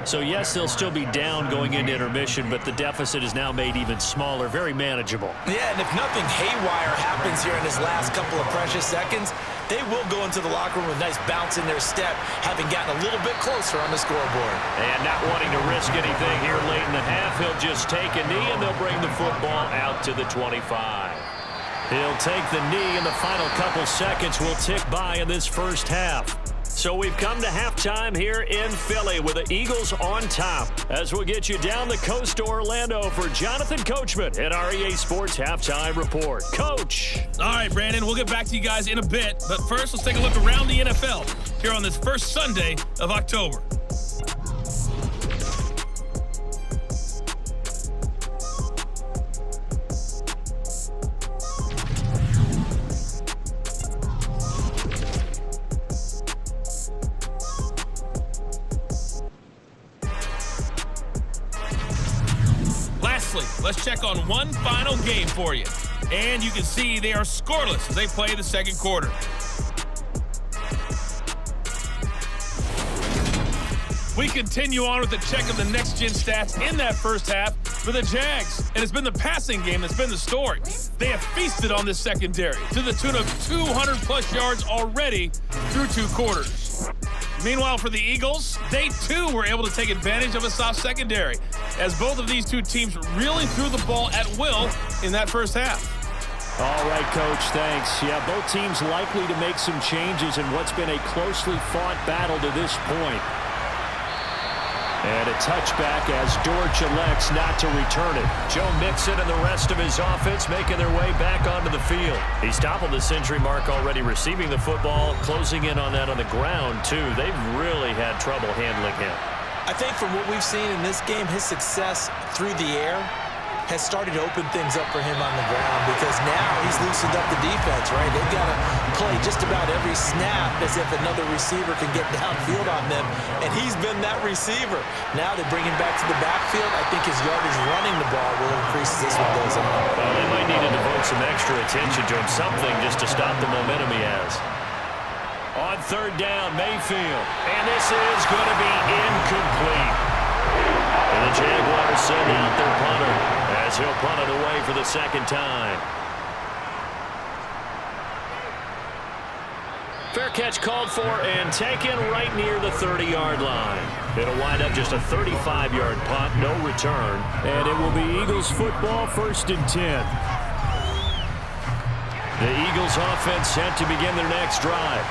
B: So, yes, they'll still be down going into intermission, but the deficit is now made even smaller, very manageable.
C: Yeah, and if nothing haywire happens here in his last couple of precious seconds, they will go into the locker room with a nice bounce in their step, having gotten a little bit closer on the scoreboard.
B: And not wanting to risk anything here late in the half, he'll just take a knee, and they'll bring the football out to the 25. He'll take the knee, and the final couple seconds will tick by in this first half. So we've come to halftime here in Philly with the Eagles on top as we'll get you down the coast to Orlando for Jonathan Coachman at our EA Sports Halftime Report. Coach.
A: All right, Brandon, we'll get back to you guys in a bit. But first, let's take a look around the NFL here on this first Sunday of October. Let's check on one final game for you. And you can see they are scoreless as they play the second quarter. We continue on with the check of the next-gen stats in that first half for the Jags. And it's been the passing game that's been the story. They have feasted on this secondary to the tune of 200-plus yards already through 2 quarters. Meanwhile, for the Eagles, they too were able to take advantage of a soft secondary as both of these 2 teams really threw the ball at will in that first half.
D: All right, Coach, thanks. Yeah, both teams likely to make some changes in what's been a closely fought battle to this point. And a touchback as Dortch elects not to return it.
B: Joe Mixon and the rest of his offense making their way back onto the field. He's toppled the century mark already receiving the football, closing in on that on the ground, too. They've really had trouble handling him.
C: I think from what we've seen in this game, his success through the air has started to open things up for him on the ground because now he's loosened up the defense, right? They've got to play just about every snap as if another receiver can get downfield on them, and he's been that receiver. Now they bring him back to the backfield. I think his yardage running the ball will increase as this one goes on.
B: Well, they might need to devote some extra attention to him, something just to stop the momentum he has. On third down, Mayfield, and this is going to be incomplete. And the Jaguars send out their punter as he'll punt it away for the second time. Fair catch called for and taken right near the 30-yard line. It'll wind up just a 35-yard punt, no return.
D: And it will be Eagles football, 1st and 10.
B: The Eagles offense set to begin their next drive.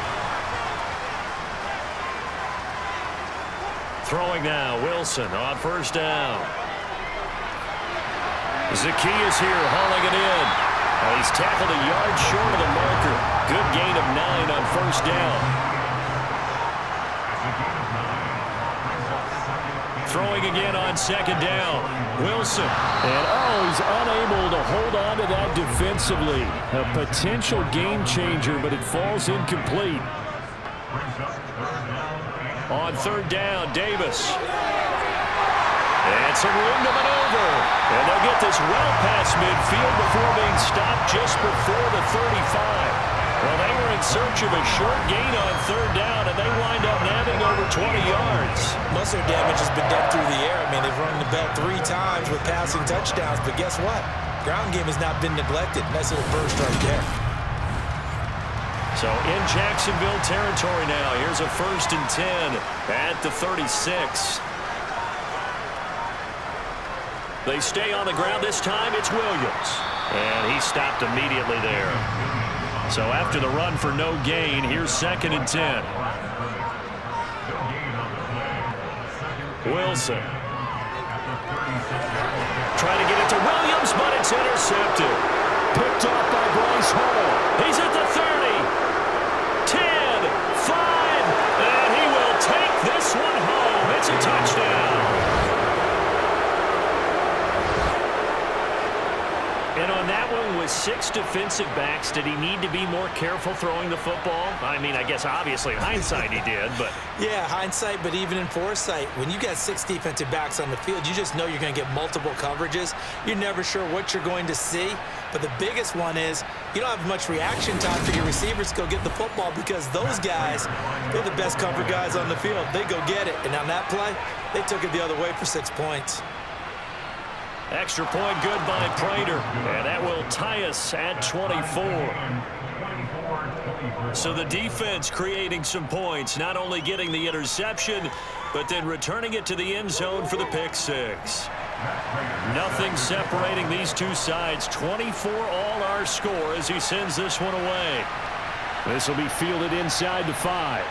B: Throwing now, Wilson on first down. Zacchaeus here hauling it in. He's tackled a yard short of the marker. Good gain of 9 on first down. Throwing again on second down. Wilson.
D: And he's unable to hold on to that defensively. A potential game changer, but it falls incomplete.
B: On third down, Davis. And some room to maneuver. And they'll get this well past midfield before being stopped just before the 35. Well, they were in search of a short gain on third down, and they wind up nabbing over 20 yards.
C: Most of their damage has been done through the air. I mean, they've run the bell 3 times with passing touchdowns, but guess what? Ground game has not been neglected. Nice little burst right there.
B: So in Jacksonville territory now. Here's a 1st and 10 at the 36. They stay on the ground. This time it's Williams. And he stopped immediately there. So after the run for no gain, here's 2nd and 10. Wilson. Trying to get it to Williams, but it's intercepted.
D: Picked off by Bryce Hall.
B: He's at the 30. 10, 5, and he will take this one home. It's a touchdown. And on that one, with 6 defensive backs, did he need to be more careful throwing the football? I mean, I guess obviously in hindsight he did, but...
C: Yeah, hindsight, but even in foresight, when you got 6 defensive backs on the field, you just know you're going to get multiple coverages. You're never sure what you're going to see. But the biggest one is you don't have much reaction time for your receivers to go get the football because those guys, they're the best cover guys on the field. They go get it. And on that play, they took it the other way for 6 points.
B: Extra point good by Prater, and that will tie us at 24. So the defense creating some points, not only getting the interception, but then returning it to the end zone for the pick 6. Nothing separating these two sides. 24 all our score as he sends this one away.
D: This will be fielded inside the 5.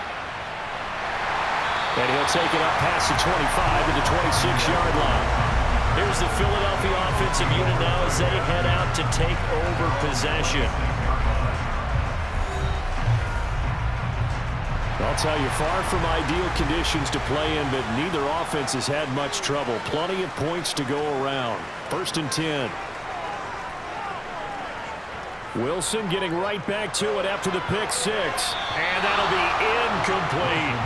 D: And he'll take it up past the 25 to the 26-yard line.
B: Here's the Philadelphia offensive unit now as they head out to take over possession.
D: I'll tell you, far from ideal conditions to play in, but neither offense has had much trouble. Plenty of points to go around. 1st and 10. Wilson getting right back to it after the pick 6.
B: And that'll be incomplete.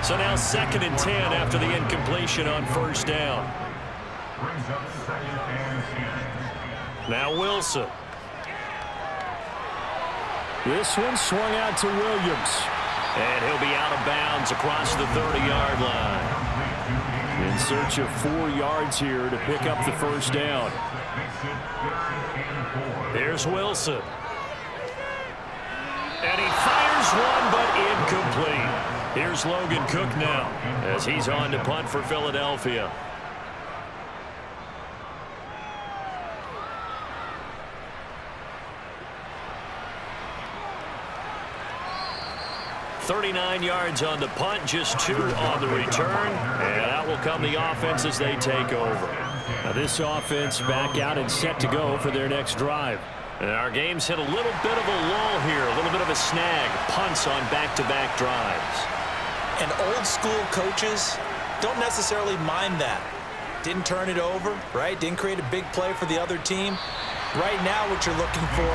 B: So now 2nd and 10 after the incompletion on first down. Now Wilson.
D: This one swung out to Williams.
B: And he'll be out of bounds across the 30-yard line.
D: In search of 4 yards here to pick up the first down.
B: Here's Wilson. And he fires one, but incomplete. Here's Logan Cook now as he's on to punt for Philadelphia. 39 yards on the punt, just 2 on the return. And out will come the offense as they take over.
D: Now this offense back out and set to go for their next drive.
B: And our game's hit a little bit of a lull here, a little bit of a snag. Punts on back-to-back drives.
C: And old-school coaches don't necessarily mind that. Didn't turn it over, right? Didn't create a big play for the other team. Right now what you're looking for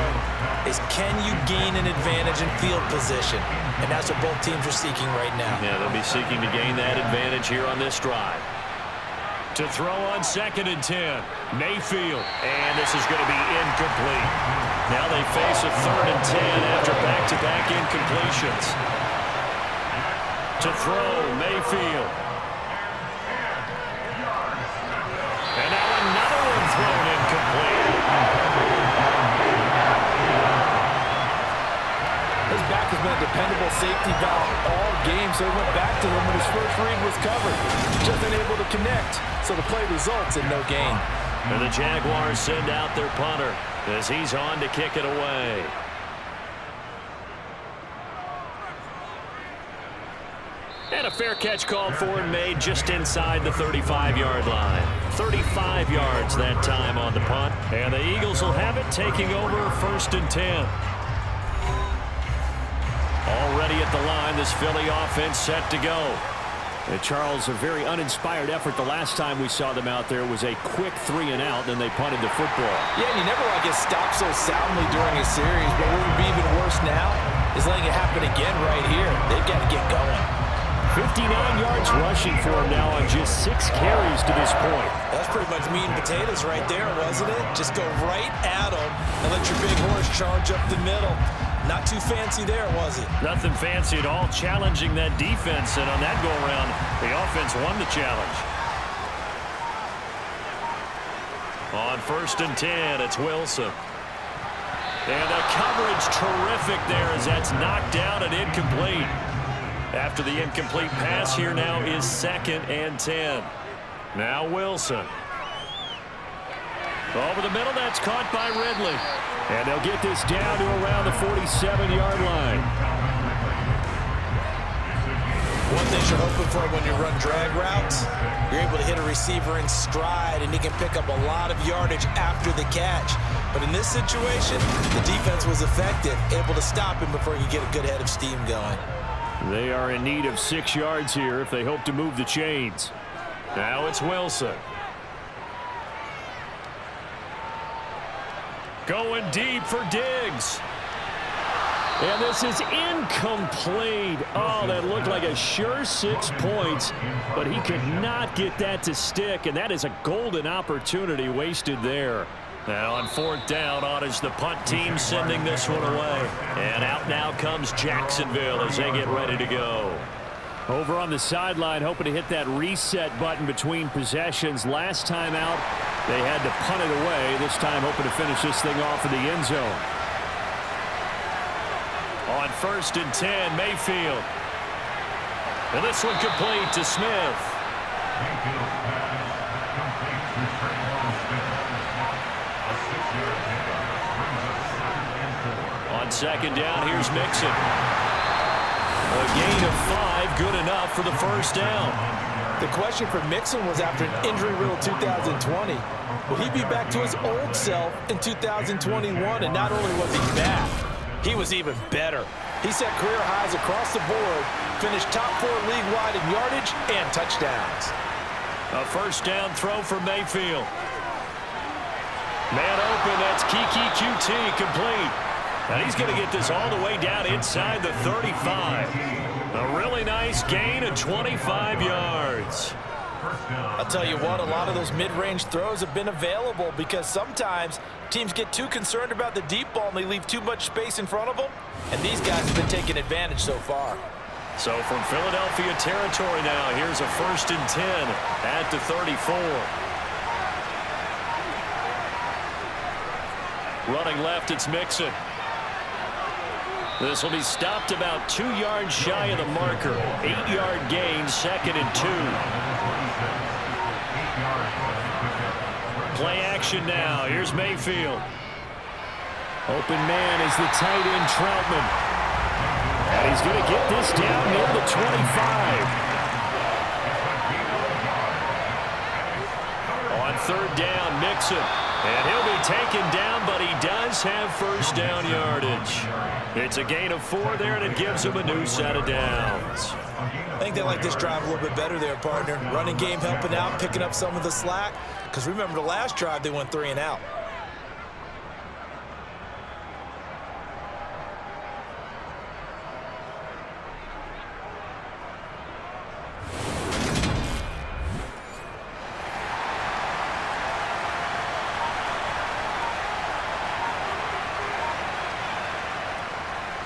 C: is, can you gain an advantage in field position? And that's what both teams are seeking right now.
B: Yeah, they'll be seeking to gain that advantage here on this drive. To throw on 2nd and 10, Mayfield. And this is going to be incomplete. Now they face a 3rd and 10 after back-to-back incompletions. To throw, Mayfield. And now another one thrown incomplete.
C: His back has been a dependable safety valve all game, so he went back to him when his first read was covered. Just unable to connect, so the play results in no gain.
B: And the Jaguars send out their punter as he's on to kick it away. And a fair catch called for and made just inside the 35-yard line. 35 yards that time on the punt. And the Eagles will have it, taking over 1st and 10. Already at the line, this Philly offense set to go.
D: And Charles, a very uninspired effort. The last time we saw them out there was a quick 3 and out, then they punted the football.
C: Yeah, and you never want to get stopped so soundly during a series, but what would be even worse now is letting it happen again right here. They've got to get going.
D: 59 yards rushing for him now on just 6 carries to this point.
C: That's pretty much meat and potatoes right there, wasn't it? Just go right at him and let your big horse charge up the middle. Not too fancy there, was it?
B: Nothing fancy at all, challenging that defense, and on that go-around, the offense won the challenge. On 1st and 10, it's Wilson. And the coverage terrific there as that's knocked down and incomplete. After the incomplete pass, here now is 2nd and 10. Now Wilson. Over the middle, that's caught by Ridley.
D: And they'll get this down to around the 47-yard line.
C: One thing you're hoping for when you run drag routes, you're able to hit a receiver in stride, and he can pick up a lot of yardage after the catch. But in this situation, the defense was effective, able to stop him before he could get a good head of steam going.
D: They are in need of 6 yards here if they hope to move the chains.
B: Now it's Wilson. Going deep for Diggs.
D: And this is incomplete. Oh, that looked like a sure 6 points, but he could not get that to stick, and that is a golden opportunity wasted there.
B: Now on 4th down, on is the punt team sending this one away. And out now comes Jacksonville as they get ready to go.
D: Over on the sideline, hoping to hit that reset button between possessions. Last time out, they had to punt it away. This time hoping to finish this thing off in the end zone.
B: On 1st and 10, Mayfield. And this one complete to Smith. On 2nd down, here's Mixon. A gain of 5, good enough for the 1st down.
C: The question for Mixon was, after an injury-riddled 2020, will he be back to his old self in 2021? And not only was he back, he was even better. He set career highs across the board, finished top 4 league-wide in yardage and touchdowns.
B: A 1st down throw for Mayfield. Man open, that's Kiki QT, complete. And he's going to get this all the way down inside the 35. A really nice gain of 25 yards.
C: I'll tell you what, a lot of those mid-range throws have been available because sometimes teams get too concerned about the deep ball and they leave too much space in front of them. And these guys have been taking advantage so far.
B: So from Philadelphia territory now, here's a 1st and 10 at the 34. Running left, it's Mixon. This will be stopped about 2 yards shy of the marker. 8-yard gain, 2nd and 2. Play action now. Here's Mayfield.
D: Open man is the tight end Troutman. And he's going to get this down near the 25. On third down, Mixon. And he'll be taken down, but he does have first down yardage. It's a gain of 4 there, and it gives him a new set of downs.
C: I think they like this drive a little bit better there, partner. Running game helping out, picking up some of the slack. Because remember the last drive, they went 3 and out.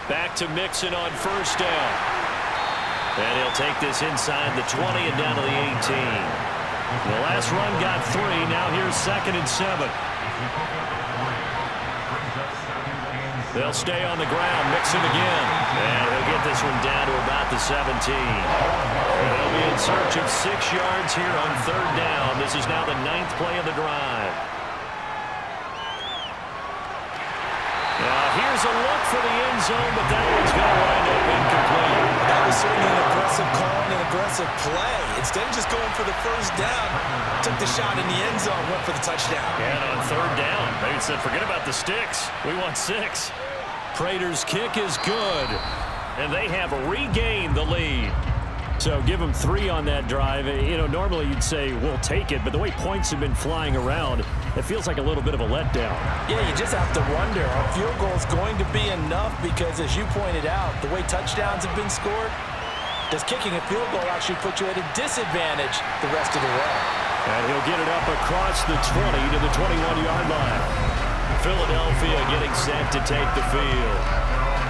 B: Back to Mixon on first down. And he'll take this inside the 20 and down to the 18. The last run got 3. Now here's 2nd and 7. They'll stay on the ground. Mixon again. And he'll get this one down to about the 17. They'll be in search of 6 yards here on third down. This is now the 9th play of the drive. Here's a look for the end zone, but that one's going to wind up incomplete.
C: That was certainly an aggressive call and an aggressive play. Instead of just going for the first down, took the shot in the end zone, went for the touchdown.
B: And on third down, they said, forget about the sticks. We want 6. Prater's kick is good, and they have regained the lead.
D: So give them 3 on that drive. You know, normally you'd say, we'll take it, but the way points have been flying around, it feels like a little bit of a letdown.
C: Yeah, you just have to wonder, a field goal is going to be enough because, as you pointed out, the way touchdowns have been scored, does kicking a field goal actually put you at a disadvantage the rest of the way?
D: And he'll get it up across the 20 to the 21-yard line.
B: Philadelphia getting set to take the field.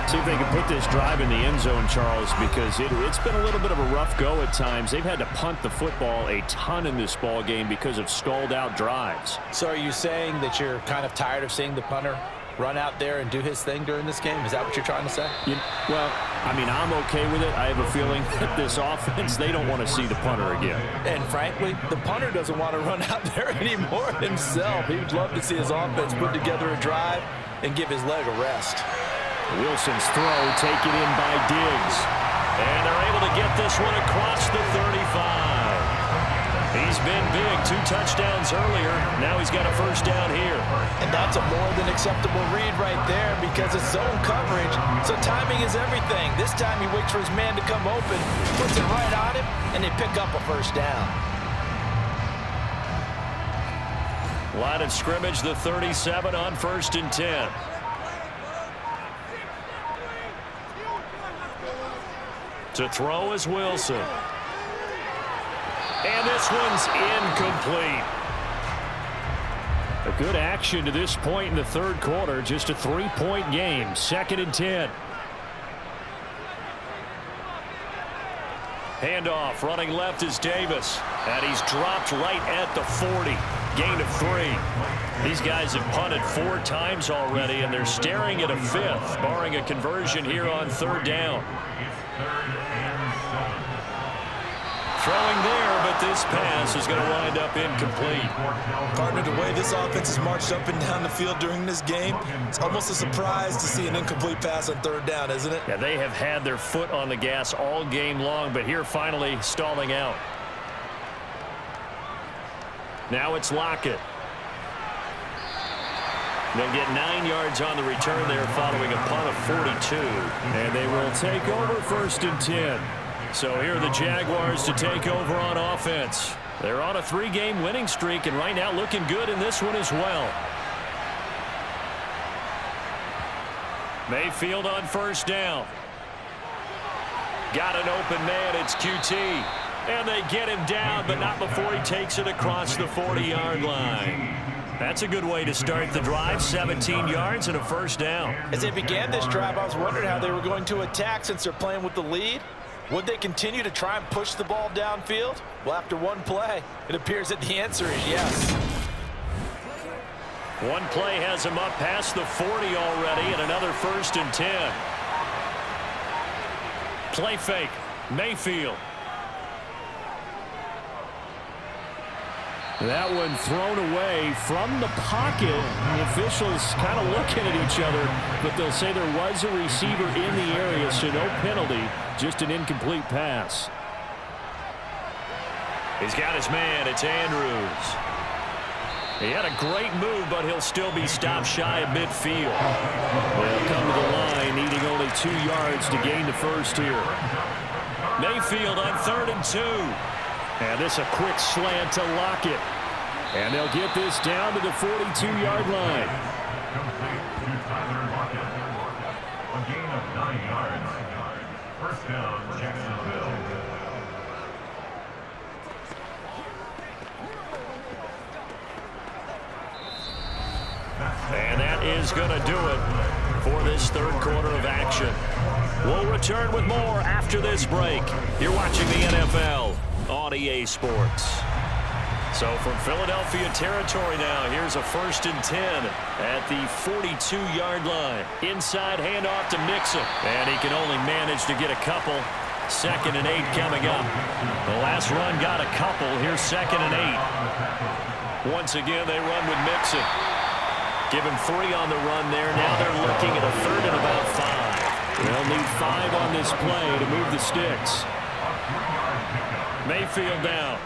D: See if they can put this drive in the end zone, Charles, because it's been a little bit of a rough go at times. They've had to punt the football a ton in this ball game because of stalled-out drives.
C: So are you saying that you're kind of tired of seeing the punter run out there and do his thing during this game? Is that what you're trying to say?
D: Well, I mean, I'm okay with it. I have a feeling that this offense, they don't want to see the punter again.
C: And frankly, the punter doesn't want to run out there anymore himself. He would love to see his offense put together a drive and give his leg a rest.
D: Wilson's throw taken in by Diggs.
B: And they're able to get this one across the 35. He's been big. 2 touchdowns earlier. Now he's got a first down here.
C: And that's a more than acceptable read right there because it's zone coverage, so timing is everything. This time he waits for his man to come open, puts it right on him, and they pick up a first down.
B: Line of scrimmage, the 37 on 1st and 10. To throw is Wilson. And this one's incomplete.
D: A good action to this point in the third quarter. Just a 3-point game. 2nd and 10.
B: Handoff. Running left is Davis. And he's dropped right at the 40. Gain of 3. These guys have punted 4 times already, and they're staring at a 5th, barring a conversion here on third down. Throwing there, but this pass is going to wind up incomplete.
C: Partner, the way this offense has marched up and down the field during this game, it's almost a surprise to see an incomplete pass on third down, isn't it?
B: Yeah, they have had their foot on the gas all game long, but here finally stalling out. Now it's Lockett. They'll get 9 yards on the return there following a punt of 42.
D: And they will take over 1st and 10.
B: So here are the Jaguars to take over on offense. They're on a 3-game winning streak, and right now looking good in this one as well. Mayfield on first down. Got an open man. It's QT. And they get him down, but not before he takes it across the 40-yard line. That's a good way to start the drive. 17 yards and a first down.
C: As they began this drive, I was wondering how they were going to attack since they're playing with the lead. Would they continue to try and push the ball downfield? Well, after one play, it appears that the answer is yes.
B: One play has him up past the 40 already, and another 1st and 10. Play fake. Mayfield.
D: That one thrown away from the pocket. The officials kind of looking at each other, but they'll say there was a receiver in the area, so no penalty, just an incomplete pass.
B: He's got his man. It's Andrews. He had a great move, but he'll still be stopped shy of midfield.
D: They'll come to the line, needing only 2 yards to gain the first here.
B: Mayfield on 3rd and 2.
D: And this a quick slant to Lockett. And they'll get this down to the 42-yard line.
E: A gain of 9 yards. First down, Jacksonville.
B: And that is going to do it for this 3rd quarter of action. We'll return with more after this break. You're watching the NFL on EA Sports. So from Philadelphia territory now, here's a 1st and 10 at the 42-yard line. Inside handoff to Mixon. And he can only manage to get a couple. 2nd and 8 coming up. The last run got a couple. Here's 2nd and 8. Once again, they run with Mixon. Give him 3 on the run there. Now they're looking at a 3rd and about 5.
D: They'll need 5 on this play to move the sticks.
B: Mayfield down.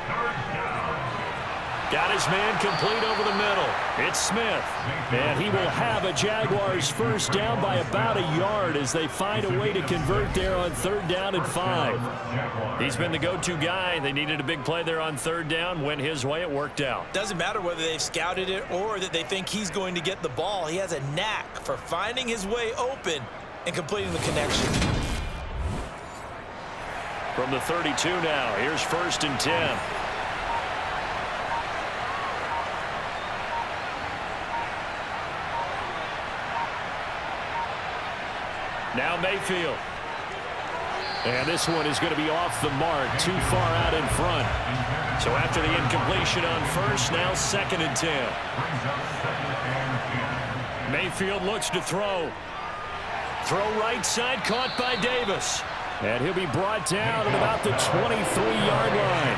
B: Got his man complete over the middle. It's Smith.
D: And he will have a Jaguars first down by about a yard as they find a way to convert there on 3rd down and 5.
B: He's been the go-to guy. They needed a big play there on 3rd down. Went his way. It worked out.
C: Doesn't matter whether they've scouted it or that they think he's going to get the ball. He has a knack for finding his way open and completing the connection.
B: From the 32 now, here's 1st and 10. Now Mayfield.
D: And this one is going to be off the mark, too far out in front.
B: So after the incompletion on 1st, now 2nd and 10. Mayfield looks to throw. Throw right side, caught by Davis.
D: And he'll be brought down at about the 23-yard line.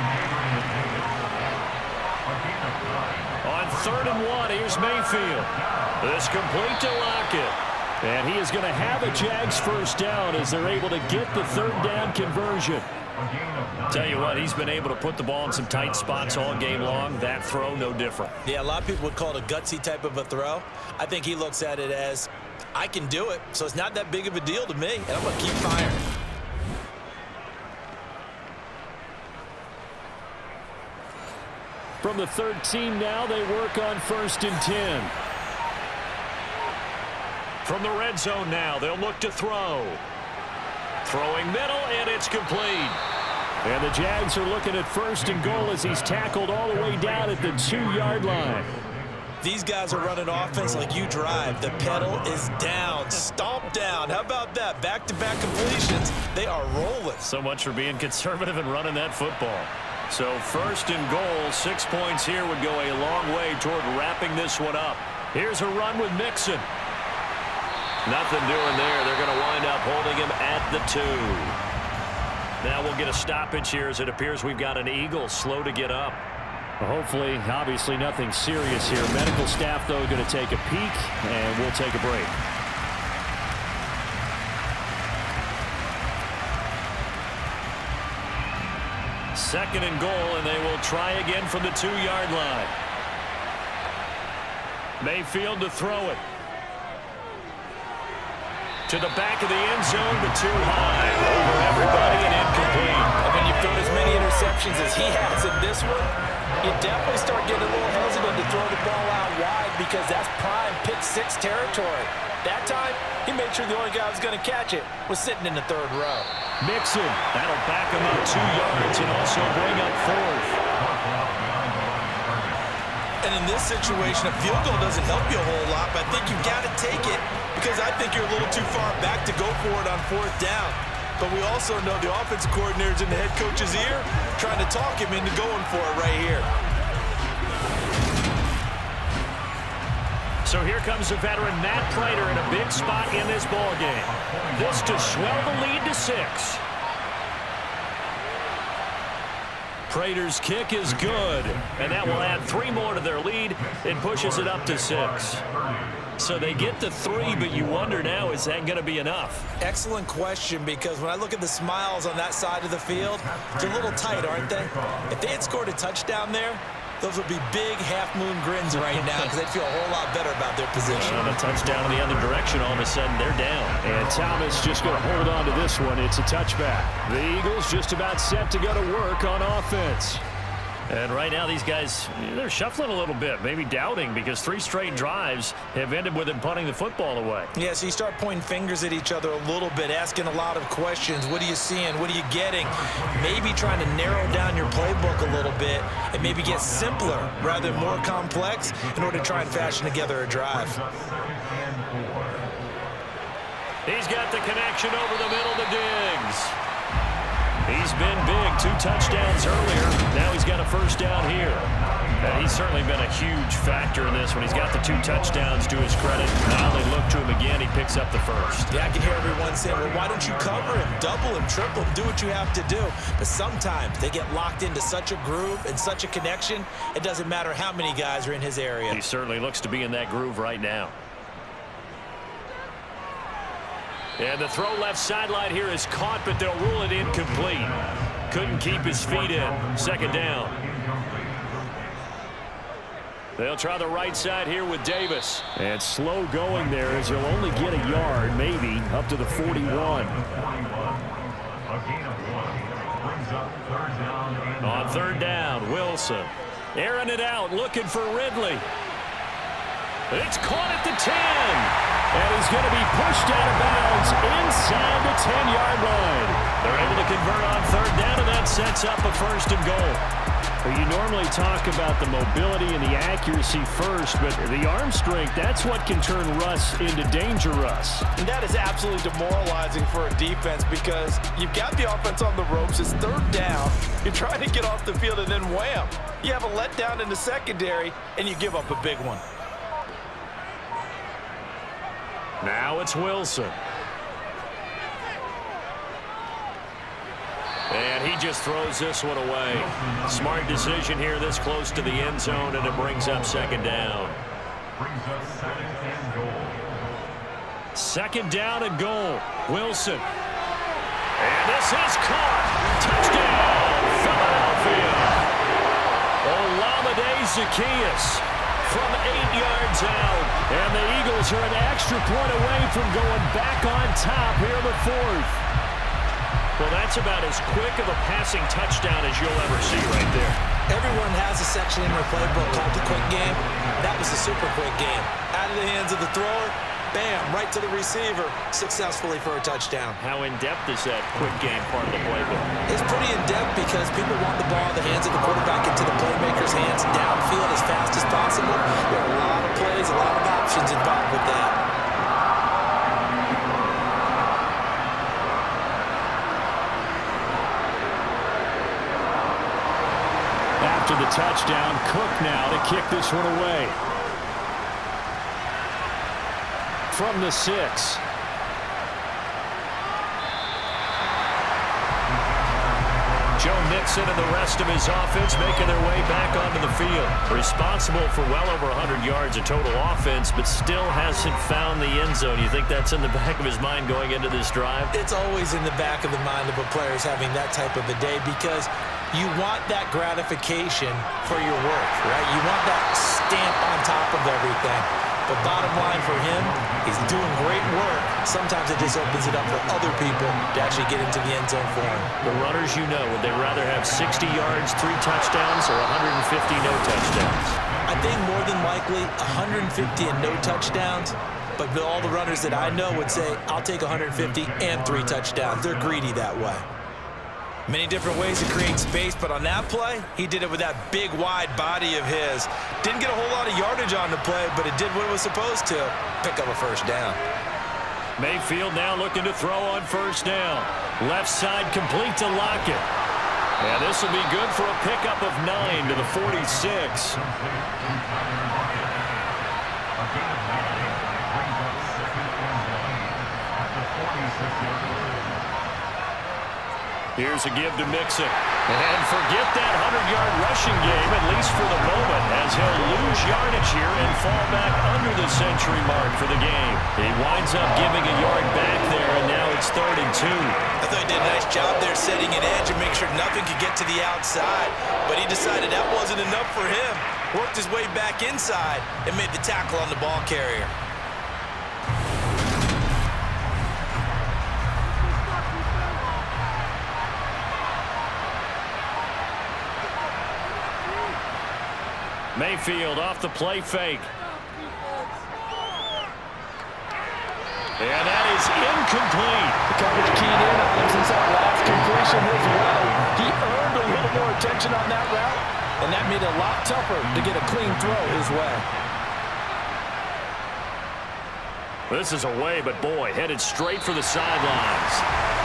B: On 3rd and 1, here's Mayfield. This complete to Lockett.
D: And he is going to have a Jags first down as they're able to get the 3rd down conversion.
B: Tell you what, he's been able to put the ball in some tight spots all game long. That throw, no different.
C: Yeah, a lot of people would call it a gutsy type of a throw. I think he looks at it as, I can do it, so it's not that big of a deal to me, and I'm going to keep firing.
D: From the 13 now, they work on 1st and 10.
B: From the red zone now, they'll look to throw. Throwing middle, and it's complete.
D: And the Jags are looking at 1st and goal as he's tackled all the way down at the 2-yard line.
C: These guys are running offense like you drive. The pedal is down, stomp down. How about that? Back-to-back completions. They are rolling.
B: So much for being conservative and running that football. So 1st and goal, 6 points here would go a long way toward wrapping this one up. Here's a run with Mixon. Nothing doing there. They're going to wind up holding him at the 2. Now we'll get a stoppage here as it appears we've got an Eagle slow to get up.
D: Well, hopefully, obviously nothing serious here. Medical staff, though, going to take a peek, and we'll take a break.
B: Second and goal, and they will try again from the 2-yard line. Mayfield to throw it. To the back of the end zone, but too high. Over everybody and incomplete.
C: And when you've thrown as many interceptions as he has in this one, you definitely start getting a little hesitant to throw the ball out wide because that's prime pick 6 territory. That time, he made sure the only guy who was going to catch it was sitting in the 3rd row.
B: Mixon. That'll back him up 2 yards and also bring up 4th.
C: And in this situation, a field goal doesn't help you a whole lot, but I think you've got to take it because I think you're a little too far back to go for it on 4th down. But we also know the offensive coordinator's in the head coach's ear trying to talk him into going for it right here.
B: So here comes the veteran Matt Prater in a big spot in this ball game. This to swell the lead to 6. Prater's kick is good, and that will add 3 more to their lead. It pushes it up to 6. So they get the 3, but you wonder now, is that going to be enough?
C: Excellent question, because when I look at the smiles on that side of the field, they're a little tight, aren't they? If they had scored a touchdown there, those would be big half-moon grins right now because they'd feel a whole lot better about their position.
B: And a touchdown in the other direction, all of a sudden they're down.
D: And Thomas just going to hold on to this one. It's a touchback. The Eagles just about set to go to work on offense.
B: And right now these guys, they're shuffling a little bit, maybe doubting, because 3 straight drives have ended with them punting the football away.
C: Yeah, so you start pointing fingers at each other a little bit, asking a lot of questions. What are you seeing? What are you getting? Maybe trying to narrow down your playbook a little bit and maybe get simpler rather than more complex in order to try and fashion together a drive.
B: He's got the connection over the middle to Diggs. He's been big, 2 touchdowns earlier. Now he's got a first down here. And he's certainly been a huge factor in this when he's got the 2 touchdowns to his credit. Now they look to him again. He picks up the first.
C: Yeah, I can hear everyone saying, well, why don't you cover him, double him, triple him, do what you have to do. But sometimes they get locked into such a groove and such a connection, it doesn't matter how many guys are in his area.
B: He certainly looks to be in that groove right now. And the throw left sideline here is caught, but they'll rule it incomplete. Couldn't keep his feet in. Second down. They'll try the right side here with Davis.
D: And slow going there as he'll only get a yard, maybe, up to the 41.
B: On third down, Wilson. Airing it out, looking for Ridley. It's caught at the 10.
D: And he's going to be pushed out of bounds inside the 10-yard line.
B: They're able to convert on third down, and that sets up a first and goal.
D: Well, you normally talk about the mobility and the accuracy first, but the arm strength, that's what can turn Russ into danger Russ.
C: And that is absolutely demoralizing for a defense because you've got the offense on the ropes. It's third down. You're trying to get off the field, and then wham, you have a letdown in the secondary, and you give up a big one.
B: Now it's Wilson. And he just throws this one away. Smart decision here this close to the end zone, and it brings up second down. Second down and goal. Wilson. And this is caught. Touchdown, Philadelphia. Olamide Zaccheaus from 8 yards out. And the Eagles are an extra point away from going back on top here in the 4th. Well, that's about as quick of a passing touchdown as you'll ever see right there.
C: Everyone has a section in their playbook called the quick game. That was the super quick game. Out of the hands of the thrower, bam, right to the receiver, successfully for a touchdown.
B: How in-depth is that quick game part of the playbook?
C: It's pretty in-depth because people want the ball in the hands of the quarterback into the playmaker's hands downfield as fast as possible. There are a lot of plays, a lot of options involved with that.
D: After the touchdown, Cook now to kick this one away. From the 6.
B: Joe Mixon and the rest of his offense making their way back onto the field. Responsible for well over 100 yards of total offense, but still hasn't found the end zone. You think that's in the back of his mind going into this drive?
C: It's always in the back of the mind of a player having that type of a day because you want that gratification for your work, right? You want that stamp on top of everything. But bottom line for him, he's doing great work. Sometimes it just opens it up for other people to actually get into the end zone for him.
B: The runners, you know, would they rather have 60 yards, 3 touchdowns, or 150 no touchdowns?
C: I think more than likely 150 and no touchdowns. But all the runners that I know would say, I'll take 150 and 3 touchdowns. They're greedy that way. Many different ways to create space, but on that play, he did it with that big, wide body of his. Didn't get a whole lot of yardage on the play, but it did what it was supposed to, pick up a first down.
B: Mayfield now looking to throw on first down. Left side complete to Lockett. And this will be good for a pickup of 9 to the 46. Here's a give to Mixon. And forget that 100-yard rushing game, at least for the moment, as he'll lose yardage here and fall back under the century mark for the game. He winds up giving a yard back there, and now it's 3rd and 2.
C: I thought he did a nice job there setting an edge and make sure nothing could get to the outside, but he decided that wasn't enough for him. Worked his way back inside and made the tackle on the ball carrier.
B: Mayfield off the play fake. And that is incomplete.
C: The coverage keyed in on him since that last completion as well. He earned a little more attention on that route, and that made it a lot tougher to get a clean throw his way.
B: This is away, but boy, headed straight for the sidelines.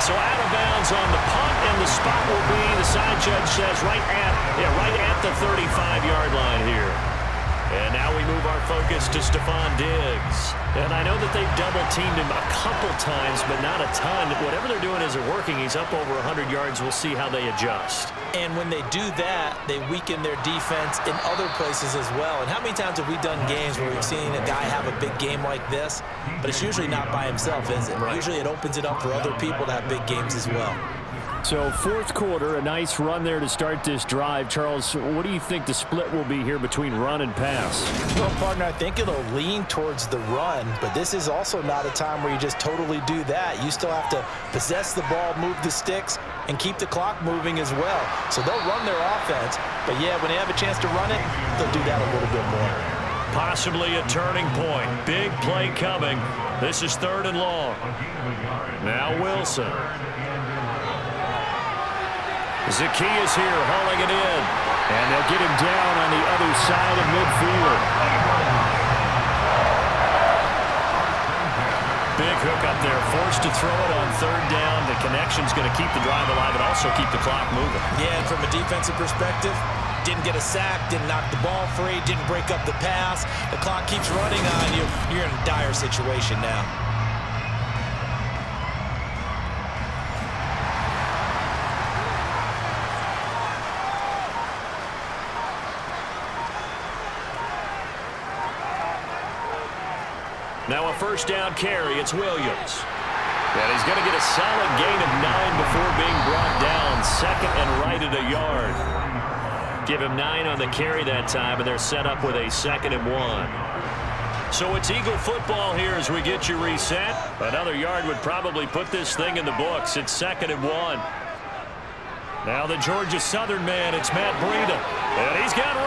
B: So out of bounds on the punt, and the spot will be, the side judge says, right at the 35-yard line here. And now we move our focus to Stephon Diggs. And I know that they've double-teamed him a couple times, but not a ton. Whatever they're doing isn't working. He's up over 100 yards. We'll see how they adjust.
C: And when they do that, they weaken their defense in other places as well. And how many times have we done games where we've seen a guy have a big game like this, but it's usually not by himself, is it? Right. Usually it opens it up for other people to have big games as well.
D: So 4th quarter, a nice run there to start this drive. Charles, what do you think the split will be here between run and pass?
C: Well, partner, I think it'll lean towards the run, but this is also not a time where you just totally do that. You still have to possess the ball, move the sticks, and keep the clock moving as well. So they'll run their offense, but yeah, when they have a chance to run it, they'll do that a little bit more.
B: Possibly a turning point. Big play coming. This is 3rd and long. Now Wilson. Zacchaeus here hauling it in.
D: And they'll get him down on the other side of midfield.
B: Big hook up there. Forced to throw it on 3rd down. The connection's going to keep the drive alive and also keep the clock moving.
C: Yeah, and from a defensive perspective, didn't get a sack, didn't knock the ball free, didn't break up the pass. The clock keeps running on you. You're in a dire situation now.
B: Now a 1st down carry. It's Williams. And he's going to get a solid gain of 9 before being brought down. 2nd and right at a yard. Give him 9 on the carry that time, and they're set up with a 2nd and 1. So it's Eagle football here as we get you reset. Another yard would probably put this thing in the books. It's 2nd and 1. Now the Georgia Southern man, it's Matt Breida. And he's got room.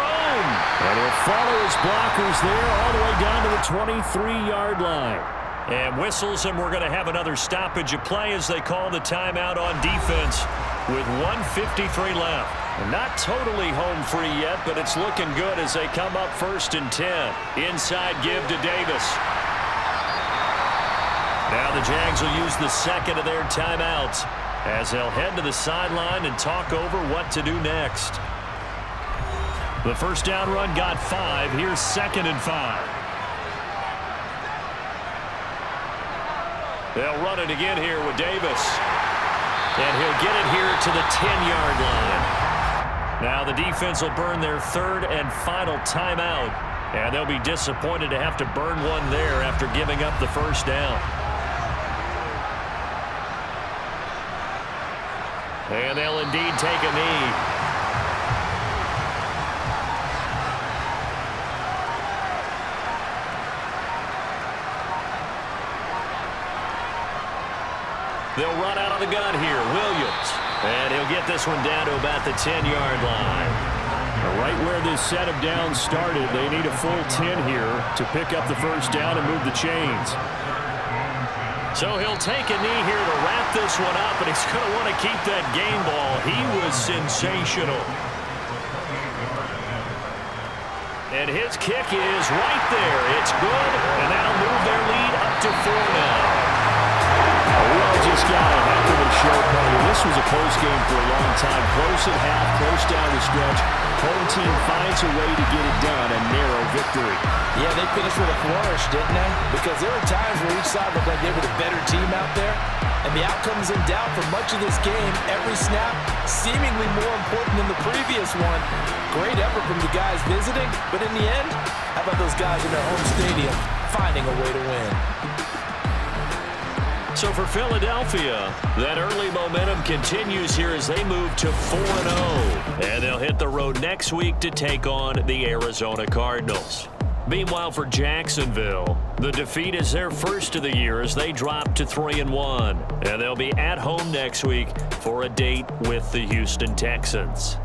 D: And he'll follow his blockers there all the way down to the 23-yard line.
B: And whistles, and we're going to have another stoppage of play as they call the timeout on defense with 1:53 left. Not totally home free yet, but it's looking good as they come up 1st and 10. Inside give to Davis. Now the Jags will use the 2nd of their timeouts as they'll head to the sideline and talk over what to do next. The 1st down run got 5. Here's 2nd and 5. They'll run it again here with Davis. And he'll get it here to the 10-yard line. Now the defense will burn their 3rd and final timeout. And they'll be disappointed to have to burn one there after giving up the 1st down. And they'll indeed take a knee. They'll run out of the gun here. Williams. And he'll get this one down to about the 10-yard line.
D: Right where this set of downs started, they need a full 10 here to pick up the 1st down and move the chains.
B: So he'll take a knee here to wrap this one up, and he's going to want to keep that game ball. He was sensational. And his kick is right there. It's good, and that'll move their lead up to 4 now.
D: Well, just got a heck of a show coming. This was a close game for a long time. Close at half, close down the stretch. Home team finds a way to get it done. A narrow victory.
C: Yeah, they finished with a flourish, didn't they? Because there were times where each side looked like they were the better team out there. And the outcome's in doubt for much of this game. Every snap seemingly more important than the previous one. Great effort from the guys visiting. But in the end, how about those guys in their home stadium finding a way to win?
B: So for Philadelphia, that early momentum continues here as they move to 4-0. And they'll hit the road next week to take on the Arizona Cardinals. Meanwhile, for Jacksonville, the defeat is their first of the year as they drop to 3-1. And they'll be at home next week for a date with the Houston Texans.